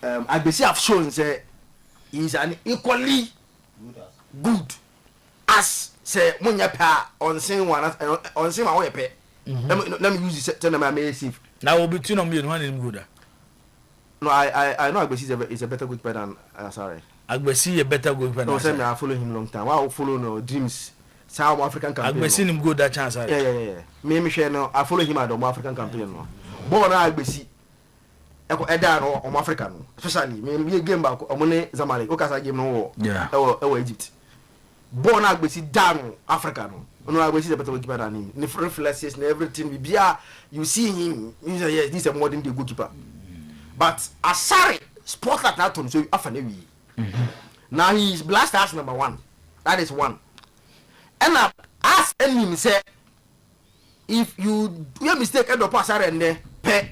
I basically have shown say he's an equally good as say Munyapa on same one on same way pay. Let me use this tell them I safe. Now we'll be two on me one in good. No, I know Agbesi is a better goalkeeper than Asare. Agbesi a better goalkeeper. No, say I follow him long time. I follow no dreams. South African campaign. Agbesi him good that chance. Yeah. Me share no. I follow him at the African campaign no. Born Agbesi. Eko Eda no Africa no. Especially me game back omone Zamalek. Okasa game no. Yeah. Ewo Egypt. Born Agbesi down Africa no. No, Agbesi is a better goalkeeper than him. The reflexes and everything. You see him. You say yes, this is a modern day goalkeeper. But Asare sport like that one, so often now he is Black Stars number 1. That is one. And I ask him say, if you make mistake end up Asare and then pay.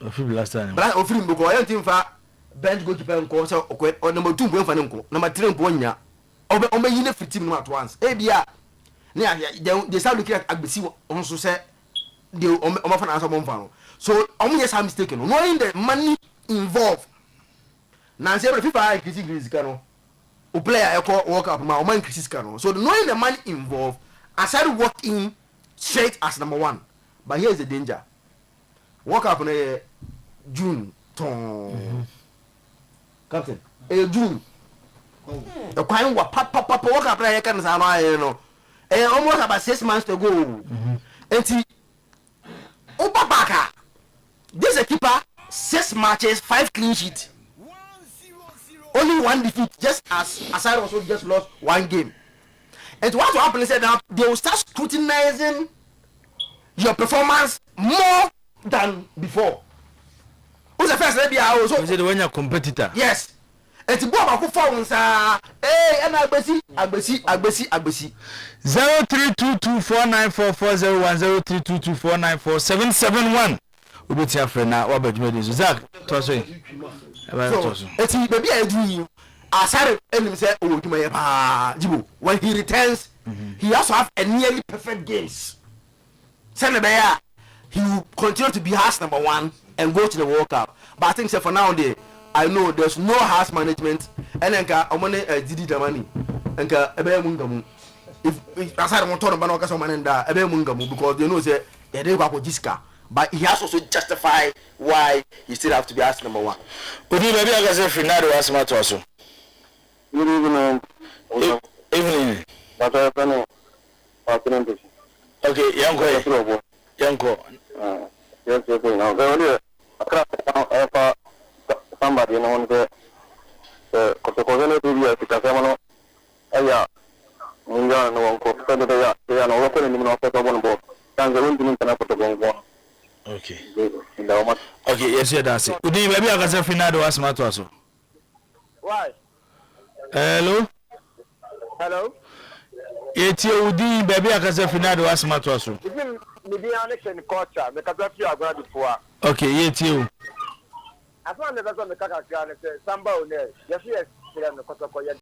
Last time. But I offer him because I don't think for bench goalkeeper and call so or number 2 going for them. Number 3 going ya. Obe you need 15 at once. Bia. They start looking at Agbesi also say they often answer one fan. So yes I'm mistaken. Knowing the money involved. Now say every FIFA increase cano. O player work up my man increase cano. So knowing the money involved, I started working straight as number 1. But here's the danger. Work up in June. Captain. June. The kind what papa work up like can say no. Almost about 6 months to go. And Obabaka. This is a keeper, 6 matches, 5 clean sheets. Only 1 defeat, just as Asare also just lost 1 game. And what will happen is that they will start scrutinizing your performance more than before. Who's the first lady? Also, is it when you're competitor? Yes. And to go about performance, and Agbesi. 0322494401 0322494771. Ubeti afrena wabadwumedi Zach toso eti baby I do Asare enim say odwuma ye pa jibo when he returns he also have a nearly perfect games send be ya he will continue to be house number 1 and go to the World Cup. But I think for now I know there's no house management and enka omone didi damani enka ebe mungamu if Asare won turn bana okasa manenda ebe mungamu because they know say they dey go jiska. But he has also justified why he still have to be asked number 1. Odi baby agase finado asma to aso. Good evening. Evening. But I don't know. Okay, yanko. Yes, now there somebody no the kotokone to be a aya munga no ko ya no ko ni no ko bon bo tanga won tin kana ko bon. Okay. Okay, yes, that's it. Udi baby agase finado asma to aso. Why? Hello. Eti udi baby agase finado asma to aso. Me be an culture me ka fi agora before. Okay, yeti o. As one never go me kaka say samba o ne. Yes, no kotoko ye